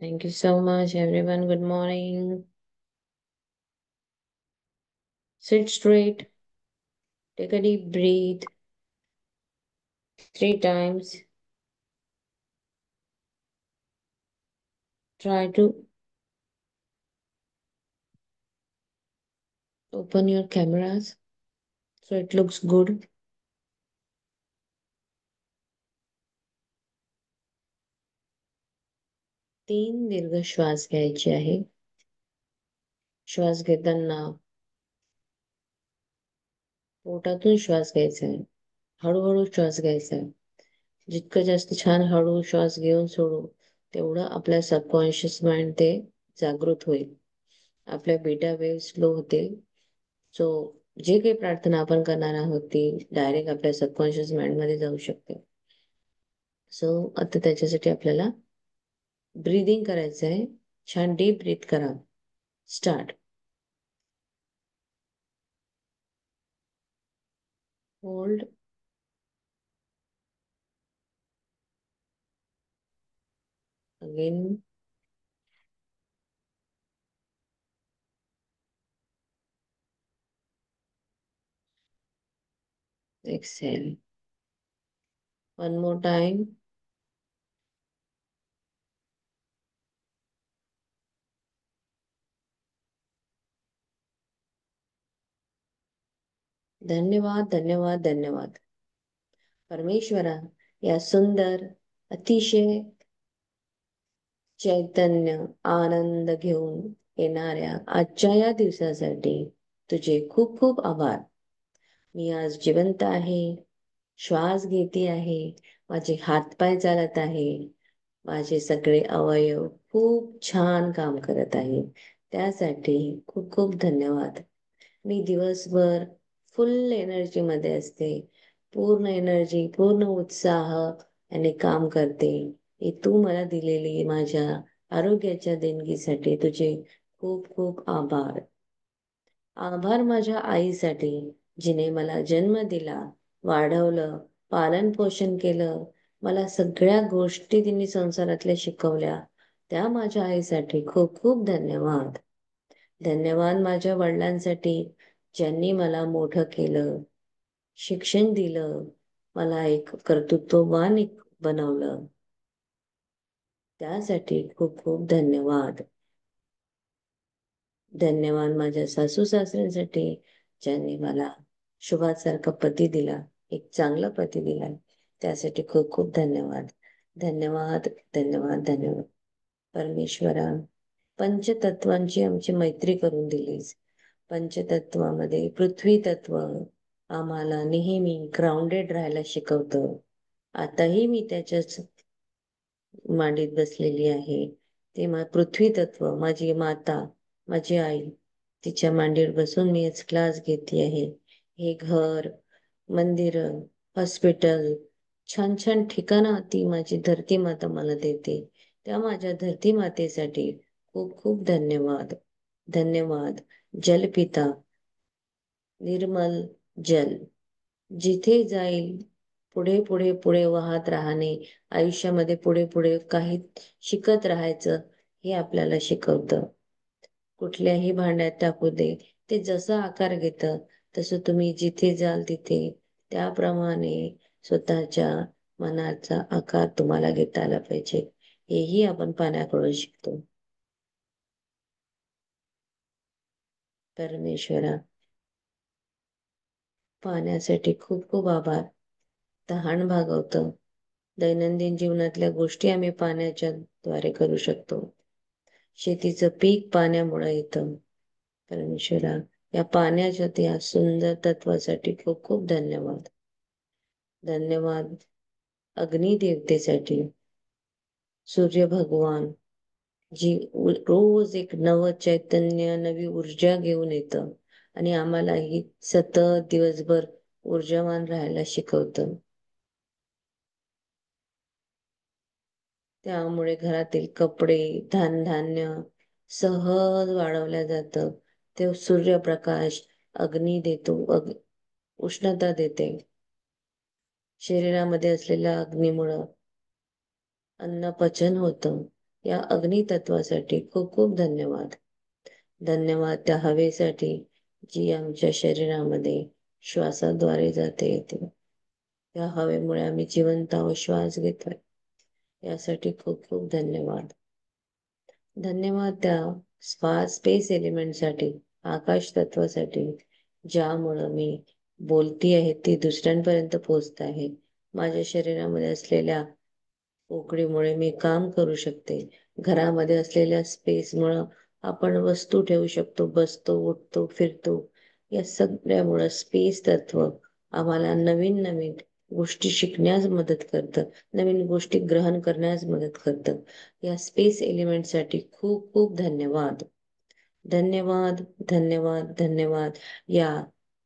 Thank you so much, everyone. Good morning. Sit straight, take a deep breath 3 times. Try to open your cameras so it looks good. 3 दीर्घ श्वास घ्यायचे आहे. श्वास घेताना पोटातून श्वास घ्यायचा आहे. हळूहळू श्वास घ्यायचा आहे. जितकं जास्त छान हळू श्वास घेऊन सोडू, तेवढं आपल्या सबकॉन्शियस माइंड ते जागृत होईल. आपल्या बीटा वेव्ह स्लो होतील. सो जे काही प्रार्थना आपण करणार आहोत ती डायरेक्ट आपल्या सबकॉन्शियस माइंड मध्ये जाऊ शकते. सो आता त्याच्यासाठी आपल्याला ब्रीदिंग करायचं आहे. छान डीप ब्रीथ करा. Start. Hold. Again. Exhale. One more time. धन्यवाद, धन्यवाद, धन्यवाद. परमेश्वरा, या सुंदर, अतिशय चैतन्य आनंद घेऊन येणाऱ्या आजच्या या दिवसासाठी तुझे खूप खूप आभार. मी आज जिवंत आहे. श्वास घेते आहे. माझे हातपाय चालत आहे. माझे सगळे अवयव खूप छान काम करत आहे. त्यासाठी खूप खूप धन्यवाद. मी दिवसभर फुल एनर्जी मध्ये असते. पूर्ण एनर्जी, पूर्ण उत्साह आणि काम करते. ही तू मला दिलेली माझ्या आरोग्याच्या देणगीसाठी तुझे खूप खूप आभार. आभार माझ्या आईसाठी, जिने मला जन्म दिला, वाढवलं, पालन पोषण केलं. मला सगळ्या गोष्टी तिने संसारातल्या शिकवल्या. त्या माझ्या आईसाठी खूप खूप धन्यवाद. धन्यवाद माझ्या वडिलांसाठी, ज्यांनी मला मोठं केलं, शिक्षण दिलं, मला एक कर्तृत्ववान बनवलं. त्यासाठी खूप खूप धन्यवाद. धन्यवाद माझ्या सासू सासऱ्यांसाठी, ज्यांनी मला शुभासारखा पती दिला, एक चांगला पती दिला. त्यासाठी खूप खूप धन्यवाद. धन्यवाद, धन्यवाद, धन्यवाद. परमेश्वरा, पंचतत्वांची आमची मैत्री करून दिलीस. पंचतत्वामध्ये पृथ्वी तत्व आम्हाला नेहमी ग्राउंडेड राहायला शिकवतं. आताही मी त्याच्याच मांडीत बसलेली आहे. ते पृथ्वी तत्व, माझी माता, माझी आई, तिच्या मांडीवर बसून मी आज क्लास घेते आहे. हे घर, मंदिर, हॉस्पिटल, छान छान ठिकाणं ती माझी धरती माता मला देते. त्या माझ्या धरती मातेसाठी खूप खूप धन्यवाद. धन्यवाद. जलपिता, निर्मल जल जिथे जाईल, पुढे पुढे पुढे वाहत राहणे, आयुष्यामध्ये पुढे पुढे काही शिकत राहायचं, हे आपल्याला शिकवतं. कुठल्याही भांड्यात टाकू दे, ते जसा आकार घेतं तसं तुम्ही जिथे जाल तिथे त्याप्रमाणे स्वतःच्या मनाचा आकार तुम्हाला घेता आला पाहिजे. हेही आपण पाण्याकडून शिकतो. परमेश्वरा, पाण्यासाठी खूप खूप आभार. तहान भागवतं. दैनंदिन जीवनातल्या गोष्टी आम्ही पाण्याच्या द्वारे करू शकतो. शेतीचं पीक पाण्यामुळे येतं. परमेश्वरा, या पाण्याच्या त्या सुंदर तत्वासाठी खूप खूप धन्यवाद. धन्यवाद अग्निदेवतेसाठी, सूर्य भगवान, जी रोज एक नव चैतन्य, नवी ऊर्जा घेऊन येतं आणि आम्हाला ही सतत दिवसभर ऊर्जावान राहायला शिकवतं. त्यामुळे घरातील कपडे, धान्य सहज वाढवल्या जातं. ते सूर्यप्रकाश अग्नी देतो, उष्णता देते. शरीरामध्ये असलेल्या अग्नीमुळं अन्न पचन होतं. या अग्नितत्वासाठी खूप खूप धन्यवाद. धन्यवाद त्या हवेसाठी जी आमच्या शरीरामध्ये श्वासाद्वारे जाते येते. या हवेमुळे आम्ही जिवंत आहोत, श्वास घेतोय. यासाठी खूप खूप धन्यवाद. धन्यवाद त्या स्पेस एलिमेंटसाठी, आकाश तत्वासाठी, ज्यामुळं मी बोलती आहे ती दुसऱ्यांपर्यंत पोहोचत आहे. माझ्या शरीरामध्ये असलेल्या पोकळीमुळे मी काम करू शकते. घरामध्ये असलेल्या स्पेसमुळं आपण वस्तू ठेवू शकतो, बसतो, उठतो, फिरतो. या सगळ्यामुळं स्पेस तत्व आम्हाला नवीन नवीन गोष्टी शिकण्यास मदत करतं, नवीन गोष्टी ग्रहण करण्यास मदत करतं. या स्पेस एलिमेंटसाठी खूप खूप धन्यवाद. धन्यवाद, धन्यवाद, धन्यवाद. या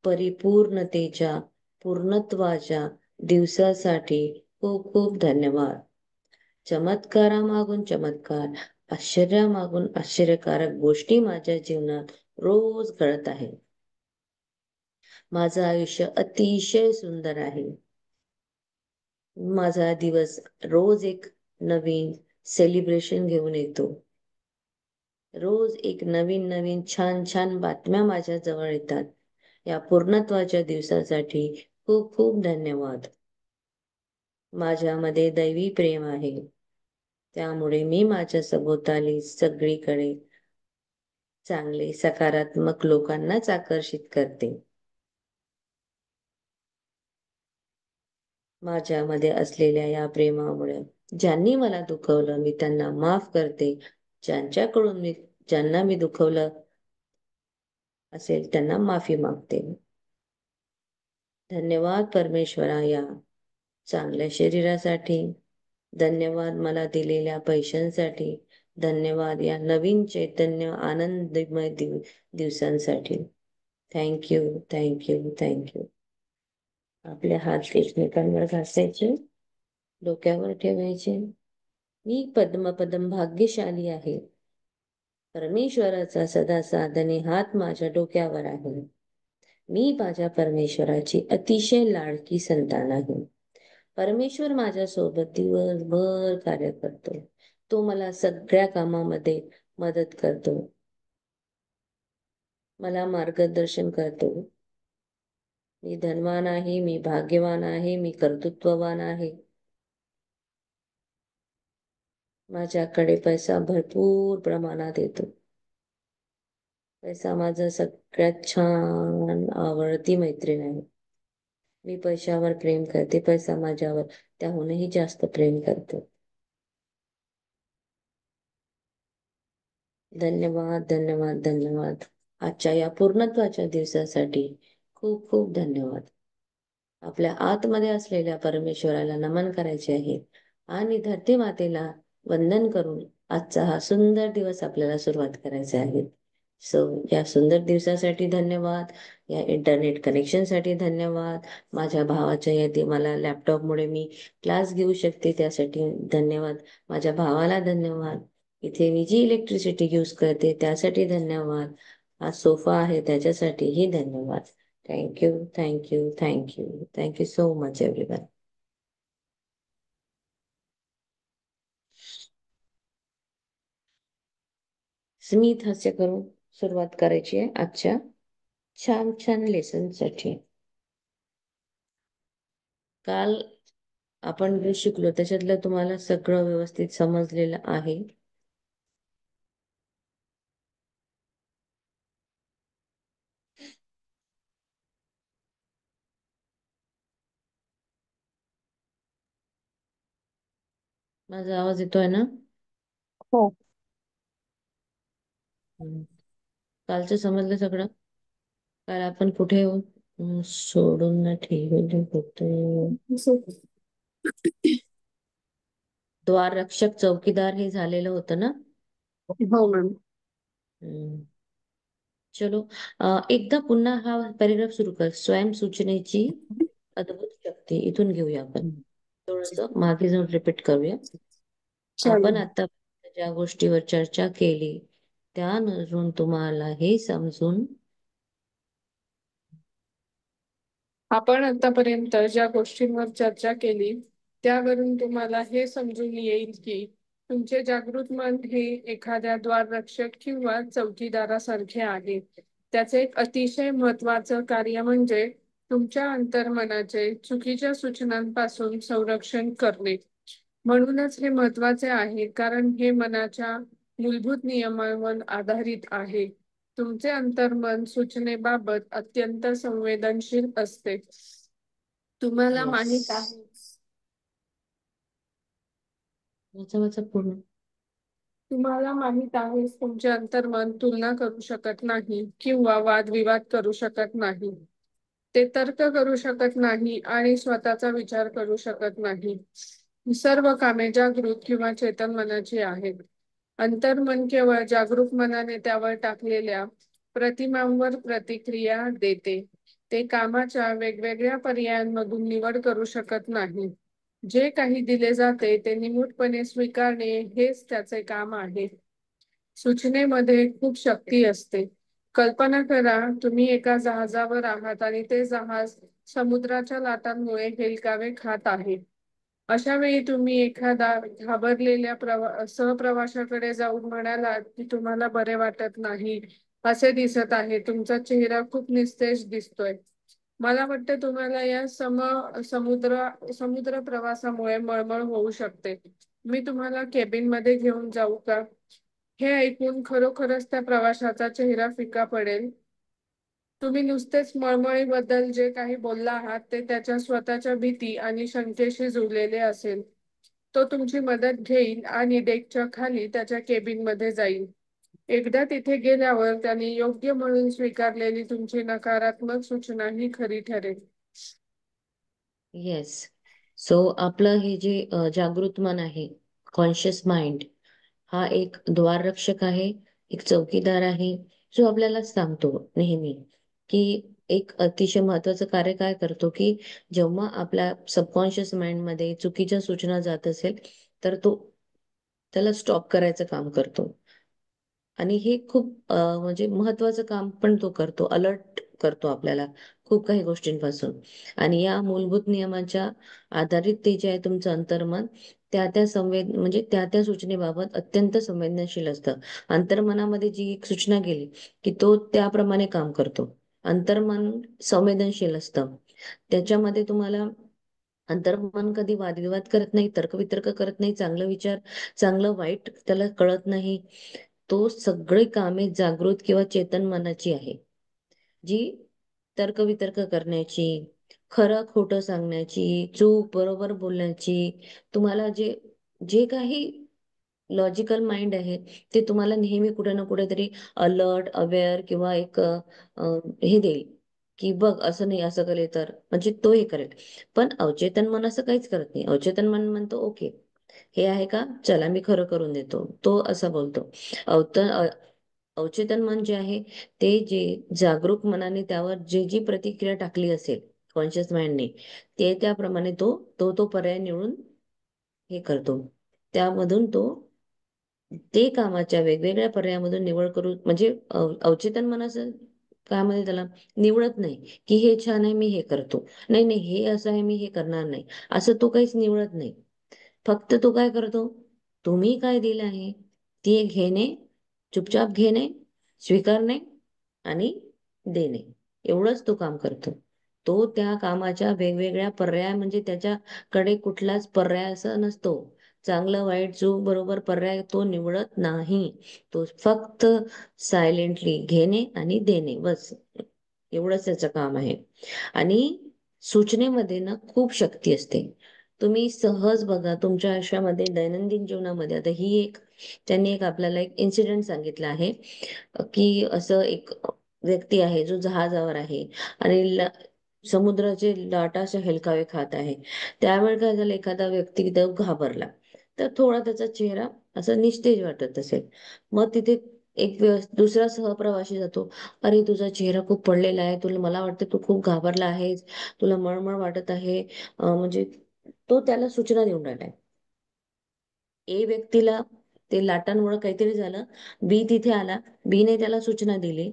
परिपूर्णतेच्या, पूर्णत्वाच्या दिवसासाठी खूप खूप धन्यवाद. चमत्कारामागून चमत्कार, आश्चर्यामागून आश्चर्यकारक गोष्टी माझ्या जीवनात रोज घडत आहे. माझं आयुष्य अतिशय सुंदर आहे. माझा दिवस रोज एक नवीन सेलिब्रेशन घेऊन येतो. रोज एक नवीन नवीन छान छान बातम्या माझ्या जवळ येतात. या पूर्णत्वाच्या दिवसासाठी खूप खूप धन्यवाद. माझ्यामध्ये दैवी प्रेम आहे, त्यामुळे मी माझ्या सभोवताली सगळीकडे चांगले सकारात्मक लोकांनाच आकर्षित करते. माझ्यामध्ये असलेल्या या प्रेमामुळे ज्यांनी मला दुखवलं मी त्यांना माफ करते. ज्यांना मी दुखवलं असेल त्यांना माफी मागते. धन्यवाद परमेश्वरा या चांगल्या शरीरासाठी. धन्यवाद मला दिलेल्या पैशांसाठी. धन्यवाद या नवीन चैतन्य आनंदमय दिवसांसाठी. Thank you, thank you, thank you. आपले हात एकमेकांवर घासायचे, डोक्यावर ठेवायचे. मी पद्म पदम भाग्यशाली आहे. परमेश्वराचा सदा साधने हात माझ्या डोक्यावर आहे. मी माझ्या परमेश्वराची अतिशय लाडकी संतान आहे. परमेश्वर माझ्यासोबत दिवसभर कार्य करतो. तो मला सगळ्या कामामध्ये मदत करतो, मला मार्गदर्शन करतो. मी धनवान आहे, मी भाग्यवान आहे, मी कर्तृत्ववान आहे. माझ्याकडे पैसा भरपूर प्रमाणात येतो. पैसा माझा सगळ्यात छान आवडती मैत्रीण आहे. मी पैशावर प्रेम करते, पैसा माझ्यावर त्याहूनही जास्त प्रेम करतो. धन्यवाद, धन्यवाद, धन्यवाद. आजच्या या पूर्णत्वाच्या दिवसासाठी खूप खूप धन्यवाद. आपल्या आतमध्ये असलेल्या परमेश्वराला नमन करायचे आहे आणि धरती मातेला वंदन करून आजचा हा सुंदर दिवस आपल्याला सुरुवात करायचा आहे. सो या सुंदर दिवसासाठी धन्यवाद. या इंटरनेट कनेक्शनसाठी धन्यवाद. माझ्या भावाच्या यादी मला लॅपटॉपमुळे मी क्लास घेऊ शकते त्यासाठी धन्यवाद. माझ्या भावाला धन्यवाद. इथे मी जी इलेक्ट्रिसिटी यूज करते त्यासाठी धन्यवाद. हा सोफा आहे त्याच्यासाठीही धन्यवाद. Thank you, thank you, thank you, thank you so much everyone. स्मित हास्य करून सुरुवात करायची आहे आजच्या छान छान लेसनसाठी. काल आपण जे शिकलो त्याच्यातलं तुम्हाला सगळं व्यवस्थित समजलेलं आहे. माझा आवाज येतोय ना? हो. हम्म. कालचं समजलं सगळं? काल आपण कुठे सोडून ना ठेवले होते? द्वार रक्षक चौकीदार हे झालेलं होतं ना? हो मॅम. हम्म. चलो, एकदा पुन्हा हा पॅरेग्राफ सुरू कर. स्वयंसूचनेची अद्भुत शक्ती इथून घेऊया आपण. थोडस मागे जाऊन रिपीट करूया. आपण चालेल. आता ज्या गोष्टीवर चर्चा केली त्यावरून तुम्हाला हे समजून आपण आतापर्यंत ज्या गोष्टींवर चर्चा केली त्यावरून तुम्हाला हे समजून येईल की तुमचे जागृत मन हे एखाद्या द्वाररक्षक किंवा चौकीदारासारखे आहे. त्याचे एक अतिशय महत्वाचं कार्य म्हणजे तुमच्या अंतर्मनाचे चुकीच्या सूचनांपासून संरक्षण करणे. म्हणूनच हे महत्वाचे आहे, कारण हे मनाच्या मूलभूत नियमांवर आधारित आहे. तुमचे अंतर्मन सूचनेबाबत अत्यंत संवेदनशील असते. तुम्हाला येस. माहित आहे वाचा वाचा पूर्ण. तुम्हाला माहित आहेच, तुमचे अंतर्मन तुलना करू शकत नाही किंवा वादविवाद करू शकत नाही. ते तर्क करू शकत नाही आणि स्वतःचा विचार करू शकत नाही. ही सर्व कामे जागृत किंवा चेतन मनाची आहेत. अंतर्मन केवळ जागरूक मनाने त्यावर टाकलेल्या प्रतिमांवर प्रतिक्रिया देते. ते कामाच्या वेगवेगळ्या पर्यायांमधून निवड करू शकत नाही. जे काही दिले जाते ते निमूटपणे स्वीकारणे हेच त्याचे काम आहे. सूचनेमध्ये खूप शक्ती असते. कल्पना करा, तुम्ही एका जहाजावर आहात आणि ते जहाज समुद्राच्या लाटांमुळे हेलकावे खात आहे. अशा वेळी तुम्ही एखादा घाबरलेल्या सहप्रवाशाकडे जाऊन म्हणालात की तुम्हाला बरे वाटत नाही, असे दिसत आहे, तुमचा चेहरा खूप निस्तेज दिसतोय. मला वाटतं तुम्हाला या समुद्र प्रवासामुळे मळमळ होऊ शकते. मी तुम्हाला केबिन मध्ये घेऊन जाऊ का? हे ऐकून खरोखरच त्या प्रवाशाचा चेहरा फिका पडेल. तुम्ही नुसतेच मळमळीबद्दल जे काही बोलला आहात ते त्याच्या स्वतःच्या भीती आणि शंकेशी जुळलेले असेल. तो तुमची मदत घेईल आणि डेकच्या खाली त्याच्या केबिन मध्ये जाईल. एकदा तिथे गेल्यावर त्याने योग्य म्हणून स्वीकारलेली तुमची नकारात्मक सूचना ही खरी ठरेल. येस. सो आपलं हे जे जागृत मन आहे, कॉन्शियस माइंड, हा एक द्वाररक्षक आहे, एक चौकीदार आहे, जो आपल्याला सांगतो नेहमी की एक अतिशय महत्वाचं कार्य काय करतो, की जेव्हा आपल्या सबकॉन्शियस माइंड मध्ये चुकीच्या सूचना जात असेल, तर तो त्याला स्टॉप करायचं काम करतो. आणि हे खूप म्हणजे महत्वाचं काम पण तो करतो, अलर्ट करतो आपल्याला खूप काही गोष्टींपासून. आणि या मूलभूत नियमांच्या आधारित ते जे आहे तुमचं अंतर्मन, त्या त्या म्हणजे त्या त्या सूचनेबाबत अत्यंत संवेदनशील असतं. अंतर्मनामध्ये जी एक सूचना गेली की तो त्याप्रमाणे काम करतो. अंतर्मन संवेदनशील असतं. त्याच्यामध्ये तुम्हाला अंतर्मन कधी वादविवाद करत नाही, तर्कवितर्क करत नाही, चांगलं विचार, चांगलं वाईट त्याला कळत नाही. तो सगळी कामे जागृत किंवा चेतन मनाची आहे, जी तर्कवितर्क करण्याची, खरं खोटं सांगण्याची, चूक बरोबर बोलण्याची, तुम्हाला जे जे काही लॉजिकल माइंड आहे ते तुम्हाला नेहमी कुठे ना कुठेतरी अलर्ट, अवेअर किंवा एक हे देईल की बघ असं नाही, असं केले तर म्हणजे तो हे करेल. पण अवचेतन मन असं काहीच करत नाही. अवचेतन मन म्हणतो ओके, हे आहे का, चला मी खरं करून देतो, तो असा बोलतो. अवचेतन मन जे आहे ते जे जागरूक मनाने त्यावर जे जी प्रतिक्रिया टाकली असेल कॉन्शियस माइंडने, ते त्याप्रमाणे तो पर्याय निवडून हे करतो. त्यामधून तो ते कामाच्या वेगवेगळ्या पर्यायामधून निवड करू म्हणजे अवचेतन मनाचं काय म्हणजे त्याला निवडत नाही की हे छान आहे मी हे करतो, नाही नाही हे असं आहे मी हे करणार नाही, असं तो काहीच निवडत नाही. फक्त तो काय करतो, तुम्ही काय दिलं आहे ते घेणे, चुपचाप घेणे, स्वीकारणे आणि देणे, एवढंच तो काम करतो. तो त्या कामाच्या वेगवेगळ्या पर्याय म्हणजे त्याच्याकडे कुठलाच पर्याय असा नसतो. चांगलं वाईट चूक बरोबर पर्याय तो निवडत नाही. तो फक्त सायलेंटली घेणे आणि देणे, बस एवढंच त्याचं काम आहे. आणि सूचनेमध्ये ना खूप शक्ती असते. तुम्ही सहज बघा तुमच्या आयुष्यामध्ये दैनंदिन जीवनामध्ये, आता ही एक त्यांनी एक आपल्याला एक इन्सिडेंट सांगितलं आहे की असं एक व्यक्ती आहे जो जहाजावर आहे आणि समुद्राचे लाटा असे हेलकावे खात आहे. त्यावेळी काय झालं, एखादा व्यक्ती तिथं घाबरला तर थोडा त्याचा चेहरा असा निस्तेज वाटत असेल. मग तिथे एक दुसरा सहप्रवासी जातो, अरे तुझा चेहरा खूप पडलेला आहे, तुला मला वाटतं तू खूप घाबरला आहेस, तुला मळमळ वाटत आहे, म्हणजे तो त्याला सूचना देऊन राहिलाय. ए व्यक्तीला ते लाटांमुळे काहीतरी झालं, बी तिथे आला, बी ने त्याला सूचना दिली.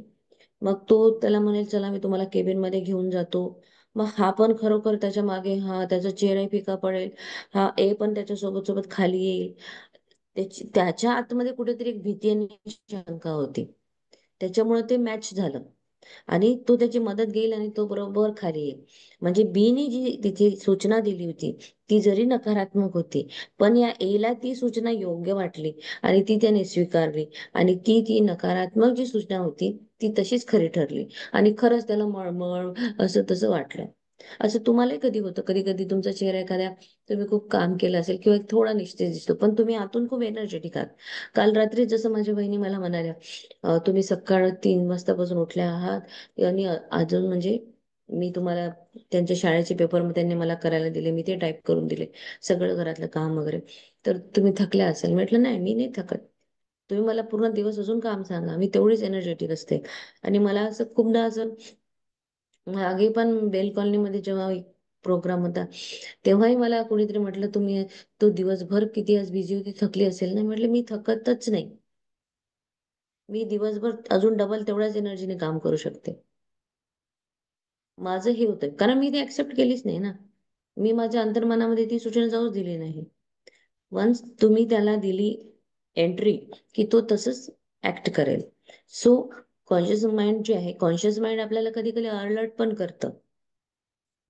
मग तो त्याला म्हणेल चला मी तुम्हाला केबिन मध्ये घेऊन जातो. मग हा पण खरोखर त्याच्या मागे, हा त्याचा चेहरा फिका पडेल, हा ए पण त्याच्या सोबत सोबत खाली येईल. त्याच्या आतमध्ये कुठेतरी एक भीती आणि शंका होती. त्याच्यामुळे ते मॅच झालं आणि तो त्याची मदत घेईल आणि तो बरोबर खाली येईल. म्हणजे बीने जी तिथे सूचना दिली होती ती जरी नकारात्मक होती, पण या एला ती सूचना योग्य वाटली आणि ती त्याने स्वीकारली आणि ती नकारात्मक जी सूचना होती ती तशीच खरी ठरली आणि खरंच त्याला मळमळ असं तसं वाटलं. असं तुम्हालाही कधी होतं, कधी कधी तुमचा चेहरा एखाद्या, तुम्ही खूप काम केलं असेल किंवा एक थोडा निस्तेज दिसतो पण तुम्ही आतून खूप एनर्जेटिक आहात. काल रात्री जसं माझ्या बहिणी मला म्हणाल्या, तुम्ही सकाळ 3 वाजतापासून उठल्या आहात आणि अजून म्हणजे मी तुम्हाला त्यांच्या शाळेचे पेपर त्यांनी मला करायला दिले, मी ते टाईप करून दिले, सगळं घरातलं काम वगैरे, तर तुम्ही थकल्या असेल. म्हटलं नाही, मी नाही थकत. तुम्ही मला पूर्ण दिवस अजून काम सांगा, मी तेवढीच एनर्जेटिक असते. आणि मला असं खूपदा असं मागे पण बेल कॉलनीमध्ये जेव्हा एक प्रोग्राम होता तेव्हाही मला कोणीतरी म्हटलं, तुम्ही तो दिवसभर किती आज बिझी होती, थकली असेल ना. म्हटलं मी थकतच नाही, मी दिवसभर अजून डबल तेवढ्याच एनर्जीने काम करू शकते. माझं हे होतं कारण मी ती ऍक्सेप्ट केलीच नाही ना. मी माझ्या अंतर्मनामध्ये ती सूचना जाऊच दिली नाही. वन्स तुम्ही त्याला दिली एंट्री की तो तसंच ऍक्ट करेल. सो कॉन्शियस माइंड जे आहे, कॉन्शियस माइंड आपल्याला कधी कधी अलर्ट पण करतं.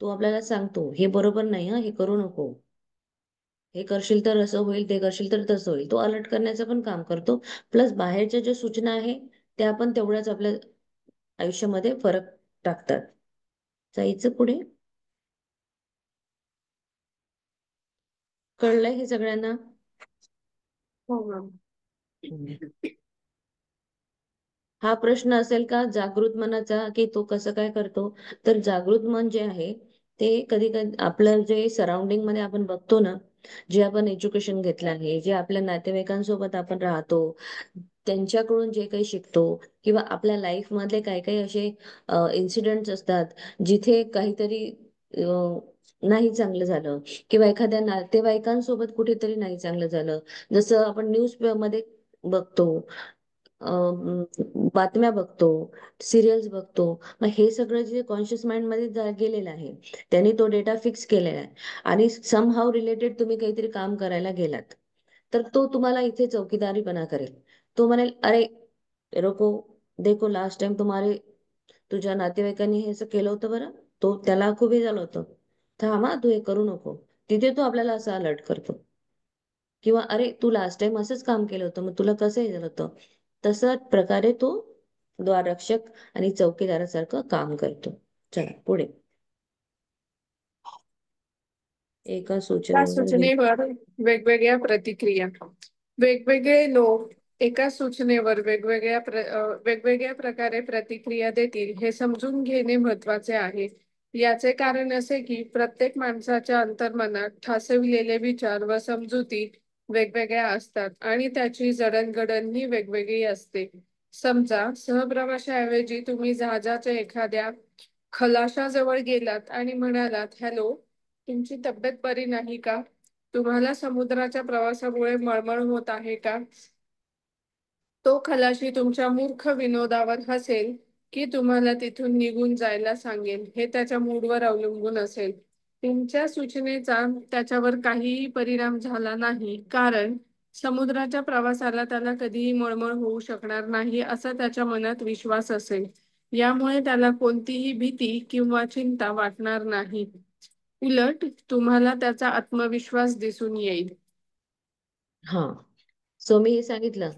तो आपल्याला सांगतो हे बरोबर नाही, हा हे करू नको, हे करशील तर असं होईल, ते करशील तर तसं होईल. तो अलर्ट करण्याचं पण काम करतो. प्लस बाहेरच्या ज्या सूचना आहे त्या पण तेवढ्याच आपल्या आयुष्यामध्ये फरक टाकतात. जायचं पुढे. कळलंय हे सगळ्यांना? हो मॅम. हम्म. हा प्रश्न असेल का जागृत मनाचा की तो कसं काय करतो? तर जागृत मन जे आहे ते कधी कधी आपलं जे सराउंडिंग मध्ये आपण बघतो ना, जे आपण एज्युकेशन घेतलं आहे, जे आपल्या नातेवाईकांसोबत आपण राहतो, त्यांच्याकडून जे काही शिकतो, किंवा आपल्या लाईफ मधले काही काही असे इन्सिडेंट्स असतात जिथे काहीतरी नाही चांगलं झालं, किंवा एखाद्या नातेवाईकांसोबत कुठेतरी नाही चांगलं झालं, जसं आपण न्यूज मध्ये बघतो, बातम्या बघतो, सिरियल्स बघतो. मग हे सगळं जे कॉन्शियस माइंड मध्ये गेलेलं आहे त्यांनी तो डेटा फिक्स केलेला आहे. आणि समहाव रिलेटेड तुम्ही काहीतरी काम करायला गेलात तर तो तुम्हाला इथे चौकीदारीपणा करेल. तो म्हणेल, अरे रोको, देखो लास्ट टाइम तुम्हारे, तुझ्या नातेवाईकांनी हे असं केलं होतं बरं, तो त्याला खूप हे झालं होतं, थांबा तू हे करू नको. तिथे तो आपल्याला असं अलर्ट करतो. किंवा अरे तू लास्ट टाइम असंच काम केलं होतं, मग तुला कसं हे झालं होतं. तसं प्रकारे तो द्वाररक्षक आणि चौकीदारासारखं काम करतो. चला पुढे. एका त्या सूचनेवर सूचनेवर वेगवेगळ्या प्रतिक्रिया. वेगवेगळे लोक एका सूचनेवर वेगवेगळ्या प्रकारे प्रतिक्रिया देतील हे समजून घेणे महत्वाचे आहे. याचे कारण असे की प्रत्येक माणसाच्या अंतर्मनात ठासविलेले विचार व समजुती वेगवेगळ्या असतात आणि त्याची जडणघडणही वेगवेगळी असते. समजा सहप्रवाशाऐवजी तुम्ही जहाजाच्या एखाद्या खलाशाजवळ गेलात आणि म्हणालात, हॅलो, तुमची तब्येत बरी नाही का? तुम्हाला समुद्राच्या प्रवासामुळे मळमळ होत आहे का? तो खलाशी तुमच्या मूर्ख विनोदावर हसेल की तुम्हाला तिथून निघून जायला सांगेल हे त्याच्या मूडवर अवलंबून असेल. तुमच्या सूचनेचा त्याच्यावर काहीही परिणाम झाला नाही, कारण समुद्राच्या प्रवासाला त्याला कधीही मळमळ होऊ शकणार नाही असा त्याच्या मनात विश्वास असेल. यामुळे त्याला कोणतीही भीती किंवा चिंता वाटणार नाही. उलट तुम्हाला त्याचा आत्मविश्वास दिसून येईल. हा. सो मी हे सांगितलं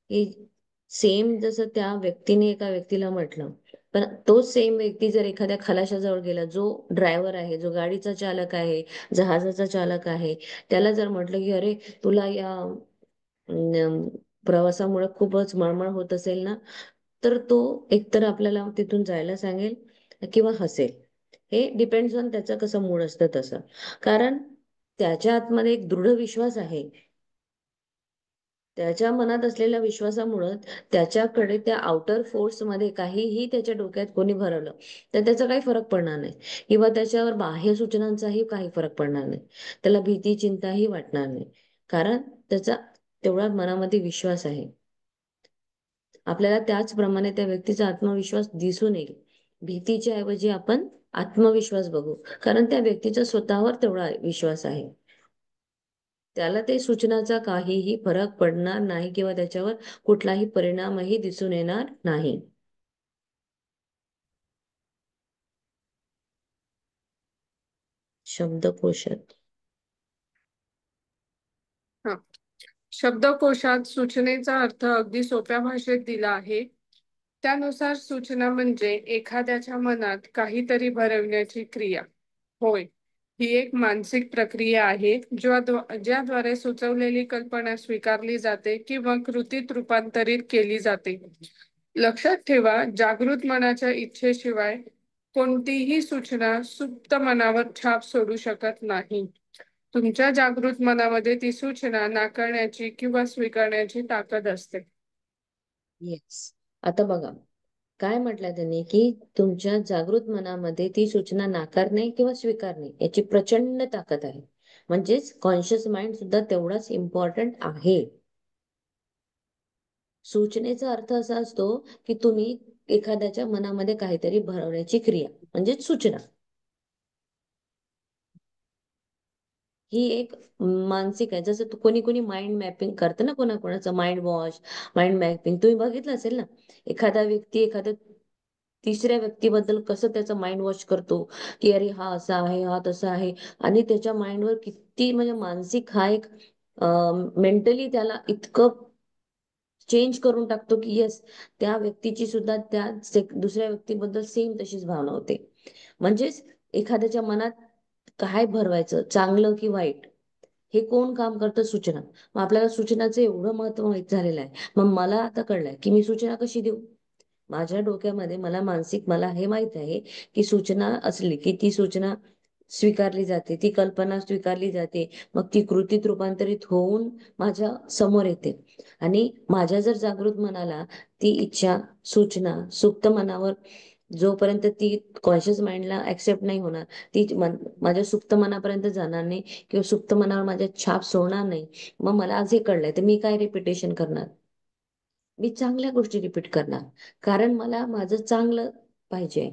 की सेम जसं त्या व्यक्तीने एका व्यक्तीला म्हटलं, पण तोच सेम व्यक्ती जर एखाद्या खलाशाजवळ गेला, जो ड्रायव्हर आहे, जो गाडीचा चालक आहे, जहाजाचा चालक आहे, त्याला जर म्हटलं की अरे तुला या प्रवासामुळे खूपच मळमळ होत असेल ना, तर तो एकतर आपल्याला तिथून जायला सांगेल किंवा हसेल. हे डिपेंड्स ऑन त्याचा कसं मूड असतं तसं. कारण त्याच्या आतमध्ये एक दृढ विश्वास आहे. त्याच्या मनात असलेल्या विश्वासामुळं त्याच्याकडे त्या आउटर फोर्स मध्ये काहीही त्याच्या डोक्यात कोणी भरवलं तर त्याचा काही फरक पडणार नाही, किंवा त्याच्यावर बाह्य सूचनांचाही काही फरक पडणार नाही. त्याला भीती चिंताही वाटणार नाही, कारण त्याचा तेवढा मनामध्ये विश्वास आहे. आपल्याला त्याचप्रमाणे त्या व्यक्तीचा आत्मविश्वास दिसून येईल. भीतीच्या ऐवजी आपण आत्मविश्वास बघू, कारण त्या व्यक्तीचा स्वतःवर तेवढा विश्वास आहे. त्याला ते सूचनाचा काहीही फरक पडणार नाही किंवा त्याच्यावर कुठलाही परिणामही दिसून येणार नाही. शब्दकोशात. हा. शब्दकोशात सूचनेचा अर्थ अगदी सोप्या भाषेत दिला आहे. त्यानुसार सूचना म्हणजे एखाद्याच्या मनात काहीतरी भरवण्याची क्रिया होय. ही एक मानसिक प्रक्रिया आहे ज्याद्वारे सुचवलेली कल्पना स्वीकारली जाते किंवा कृतीत रूपांतरित केली जाते. लक्षात ठेवा, जागृत मनाच्या इच्छेशिवाय कोणतीही सूचना सुप्त मनावर छाप सोडू शकत नाही. तुमच्या जागृत मनामध्ये ती सूचना नाकारण्याची किंवा स्वीकारण्याची ताकद असते. येस. आता बघा, काय म्हटलंय त्यांनी की तुमच्या जागृत मनामध्ये ती सूचना नाकारणे किंवा स्वीकारणे याची प्रचंड ताकद आहे. म्हणजेच कॉन्शियस माइंड सुद्धा तेवढाच इम्पॉर्टंट आहे. सूचनेचा अर्थ असा असतो की तुम्ही एखाद्याच्या मनामध्ये काहीतरी भरवण्याची क्रिया म्हणजेच सूचना. ही एक मानसिक आहे. जसं कोणी कोणी माइंड मॅपिंग करतं ना, कोणाकोणाचं माइंड वॉश, माइंड मॅपिंग तुम्ही बघितलं असेल ना. एखादा व्यक्ती एखाद्या तिसऱ्या व्यक्तीबद्दल कसं त्याचं माइंड वॉश करतो, की अरे हा असा आहे, हा तसा आहे, आणि त्याच्या माइंडवर किती म्हणजे मानसिक हा एक मेंटली त्याला इतकं चेंज करून टाकतो की येस, त्या व्यक्तीची सुद्धा त्या दुसऱ्या व्यक्तीबद्दल सेम तशीच भावना होते. म्हणजेच एखाद्याच्या मनात काय भरवायचं, चांगलं की वाईट, हे कोण काम करतं? सूचना. मग आपल्याला सूचनाचं एवढं महत्व माहित झालेलं आहे. मग मला आता कळलंय की मी सूचना कशी देऊ. माझ्या डोक्यामध्ये मला हे माहित आहे की सूचना असली की ती सूचना स्वीकारली जाते, ती कल्पना स्वीकारली जाते, मग ती कृतीत रूपांतरित होऊन माझ्या समोर येते. आणि माझ्या जर जागृत मनाला ती इच्छा, सूचना सुप्त मनावर जोपर्यंत ती कॉन्शियस माइंडला ऍक्सेप्ट नाही होणार, माझ्या सुप्त मनापर्यंत जाणार नाही किंवा सुप्त मनावर माझ्या छाप सोडणार नाही, मग मला आज हे कळलंय तर मी काय रिपिटेशन करणार? मी चांगल्या गोष्टी रिपीट करणार. कारण मला माझं चांगलं पाहिजे.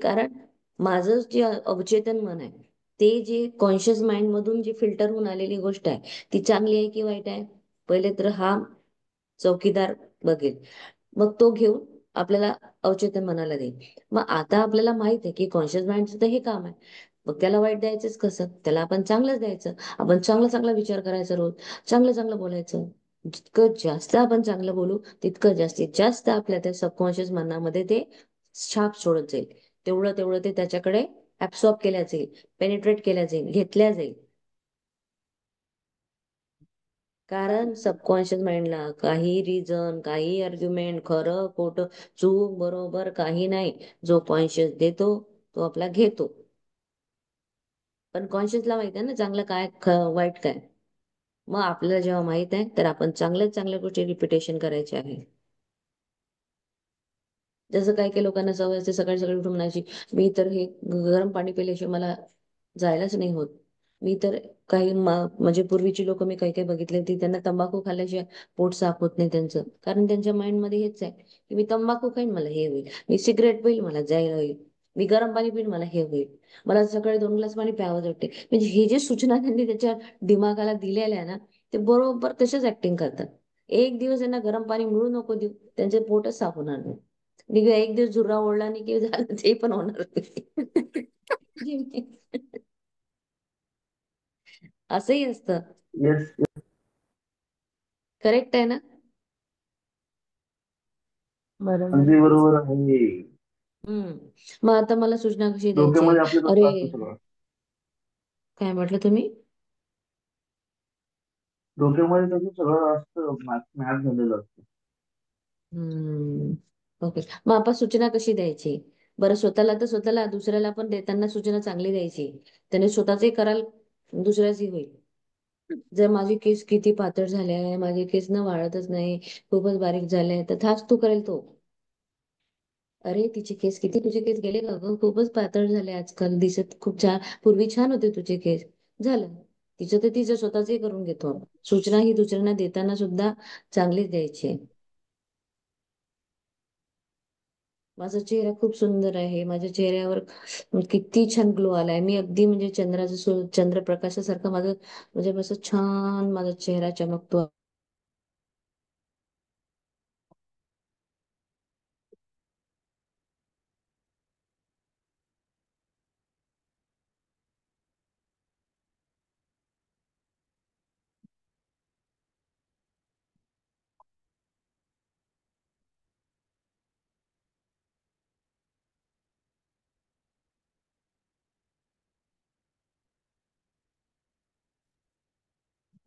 कारण माझं जे अवचेतन मन आहे, ते जे कॉन्शियस माइंड मधून जे फिल्टर होऊन आलेली गोष्ट आहे, ती चांगली आहे की वाईट आहे, पहिले तर हा चौकीदार बघेल. मग तो घेऊन आपल्याला अवचेतन मनाला देईल. मग आता आपल्याला माहित आहे की कॉन्शियस माइंडचं तर हे काम आहे. मग त्याला वाईट द्यायचंच कसं? त्याला आपण चांगलंच द्यायचं. आपण चांगला चांगला विचार करायचा रोज, चांगलं चांगलं बोलायचं. जितकं जास्त आपण चांगलं बोलू, तितकं जास्तीत जास्त आपल्या त्या सबकॉन्शियस मनामध्ये ते छाप सोडत जाईल. तेवढं तेवढं ते त्याच्याकडे ऍब्सॉर्ब केल्या जाईल, पेनिट्रेट केल्या जाईल, घेतल्या जाईल. कारण सबकॉन्शियस माइंडला काही रिझन, काही आर्ग्युमेंट, खरं खोटं, चूक बरोबर काही नाही. जो कॉन्शियस देतो तो आपला घेतो. पण कॉन्शियसला माहित आहे ना चांगलं काय, वाईट काय. मग आपल्याला जेव्हा माहित आहे तर आपण चांगल्याच चांगल्या गोष्टी रिपिटेशन करायचे आहे. जसं काही काही लोकांना सवय असते सकाळी सकाळी उठून म्हणायची, मी तर हे गरम पाणी पिल्याशिवाय मला जायलाच नाही होत. मी तर म्हणजे पूर्वीची लोक मी काही काही बघितले ती त्यांना तंबाखू खाल्ल्याशिवाय पोट साफ होत नाही त्यांचं. कारण त्यांच्या माइंड मध्ये हेच आहे की मी तंबाखू खाईन मला हे होईल, मी सिगरेट पिईल मला जायला होईल, मी गरम पाणी पिईन मला हे होईल, मला सकाळी 2 ग्लास पाणी प्यावं वाटते. म्हणजे हे जे सूचना त्यांनी त्याच्या दिमागाला दिलेल्या आहे ना, ते बरोबर तसेच ऍक्टिंग करतात. एक दिवस त्यांना गरम पाणी मिळू नको देऊ, त्यांचे पोटच साफ होणार नाही. मी एक दिवस झुरळा ओढला नाही की झालं, ते पण होणार नाही. असंही असतं. येस. करेक्ट आहे ना? बरोबर अगदी आहे. बरोबर आहे. मग आता मला सूचना कशी द्यायची आहे? डोक्यामध्ये आपल्या अरे, तसं असतं सगळं. काय म्हटलं तुम्ही? डोक्यामध्ये तसं सगळं असतं, मॅप झालेलं असतं. हम्म. ओके. मग आपण सूचना कशी द्यायची? बरं, स्वतःला तर स्वतःला, दुसऱ्याला पण देताना सूचना चांगली द्यायची. त्याने स्वतःचही कराल, दुसऱ्याचही होईल. जर माझी केस किती पातळ झाले आहे, माझी केस न वाढतच नाही, खूपच बारीक झाले, तर थाच तू करेल तो. अरे तिचे केस किती, तुझे केस गेले का गं? खूपच पातळ झाले आजकाल, दिसत खूप छान, पूर्वी छान होते तुझे केस. झालं. तिचं तर तिचं स्वतःच करून घेतो आपण. सूचना ही दुसऱ्यांना देताना सुद्धा चांगलीच द्यायची आहे. माझा चेहरा खूप सुंदर आहे. माझ्या चेहऱ्यावर किती छान ग्लो आलाय. मी अगदी म्हणजे चंद्रप्रकाशासारखं माझं म्हणजे असं छान माझा चेहरा चमकतो.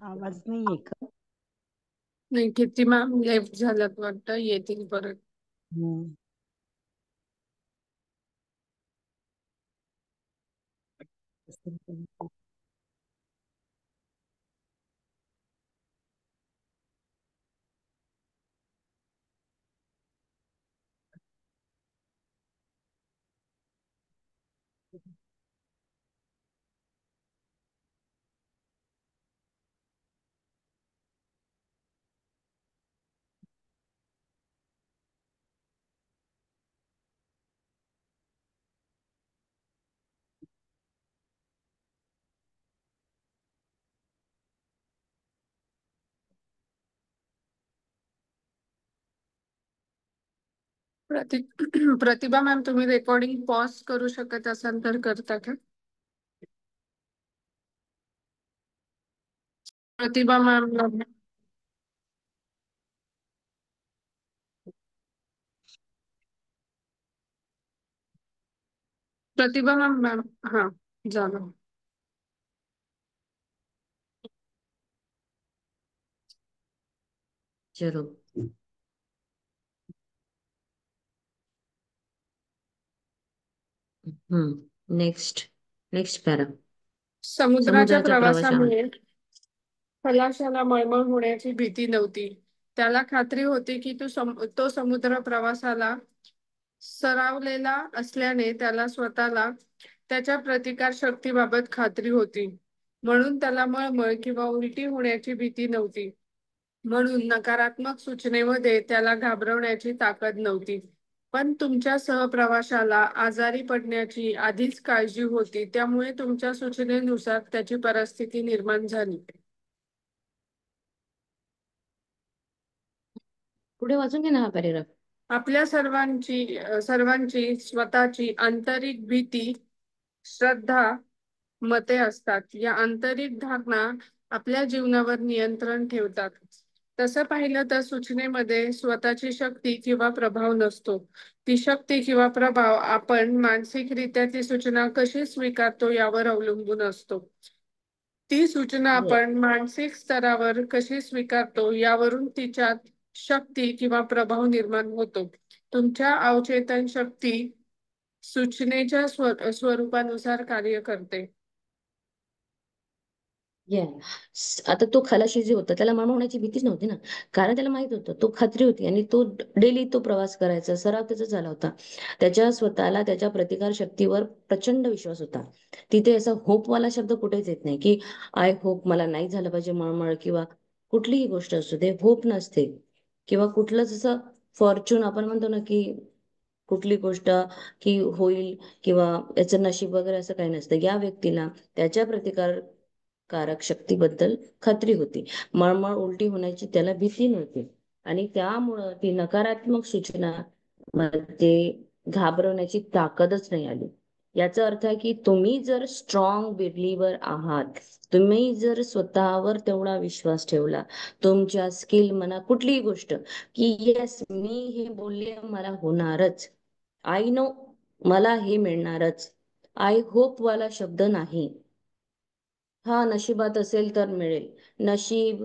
आवाज नाहीये का? नाही, किती मॅम लेफ्ट झाल्यात वाटतं, येतील परत. हम्म. प्रति प्रतिभा मॅम, तुम्ही रेकॉर्डिंग पॉज करू शकत असाल तर करता का? प्रतिभा मॅम, प्रतिभा मॅम, मॅम, हा, झालं. चलो. Next next para. समुद्राच्या समुद्राच्या प्रवाशामध्ये प्रवासामुळे खलाशाला मळमळ होण्याची भीती नव्हती. त्याला खात्री होती की तो समुद्र प्रवासाला सरावलेला असल्याने त्याला स्वतःला त्याच्या प्रतिकार शक्तीबाबत खात्री होती. म्हणून त्याला मळमळ किंवा उलटी होण्याची भीती नव्हती. म्हणून नकारात्मक सूचनेमध्ये त्याला घाबरवण्याची ताकद नव्हती. पण तुमच्या सहप्रवाशाला आजारी पडण्याची आधीच काळजी होती, त्यामुळे तुमच्या सूचनेनुसार त्याची परिस्थिती निर्माण झाली. पुढे वाचून घे ना हा पॅरेग्राफ. आपल्या सर्वांची स्वतःची आंतरिक भीती, श्रद्धा, मते असतात. या आंतरिक धारणा आपल्या जीवनावर नियंत्रण ठेवतात. तसं पाहिलं तर सूचनेमध्ये स्वतःची शक्ती किंवा प्रभाव नसतो. ती शक्ती किंवा प्रभाव आपण मानसिकरित्या ती सूचना कशी स्वीकारतो यावर अवलंबून असतो. ती सूचना Yes. आपण मानसिक स्तरावर कशी स्वीकारतो यावरून तिच्यात शक्ती किंवा प्रभाव निर्माण होतो. तुमच्या अवचेतन शक्ती सूचनेच्या स्वरूपानुसार कार्य करते. या आता तो खलाशी जे होता त्याला मळमळ होण्याची भीतीच नव्हती ना, कारण त्याला माहित होतं, तो खात्री होती आणि तो डेली तो प्रवास करायचा सराव त्याचा झाला होता. त्याच्या स्वतःला त्याच्या प्रतिकार शक्तीवर प्रचंड विश्वास होता. तिथे असा होपवाला शब्द कुठेच येत नाही की आय होप मला नाही झालं पाहिजे मळमळ, किंवा कुठलीही गोष्ट असू दे होप नसते. किंवा कुठलंच असं फॉर्च्यून आपण म्हणतो ना की कुठली गोष्ट की होईल किंवा याचं नशीब वगैरे असं काही नसतं. या व्यक्तीला त्याच्या प्रतिकारक शक्तीबद्दल खात्री होती. मळमळ उलटी होण्याची त्याला भीती नव्हती आणि त्यामुळं ती नकारात्मक सूचना मध्ये घाबरवण्याची ताकदच नाही आली. याचा अर्थ आहे की तुम्ही जर स्ट्रॉंग बिलीव्हर आहात, तुम्ही जर स्वतःवर तेवढा विश्वास ठेवला, तुमच्या स्किल म्हणा कुठलीही गोष्ट की येस मी हे बोलले मला होणारच, आय नो मला हे मिळणारच, आय होप वाला शब्द नाही. हा नशिबात असेल तर मिळेल, नशीब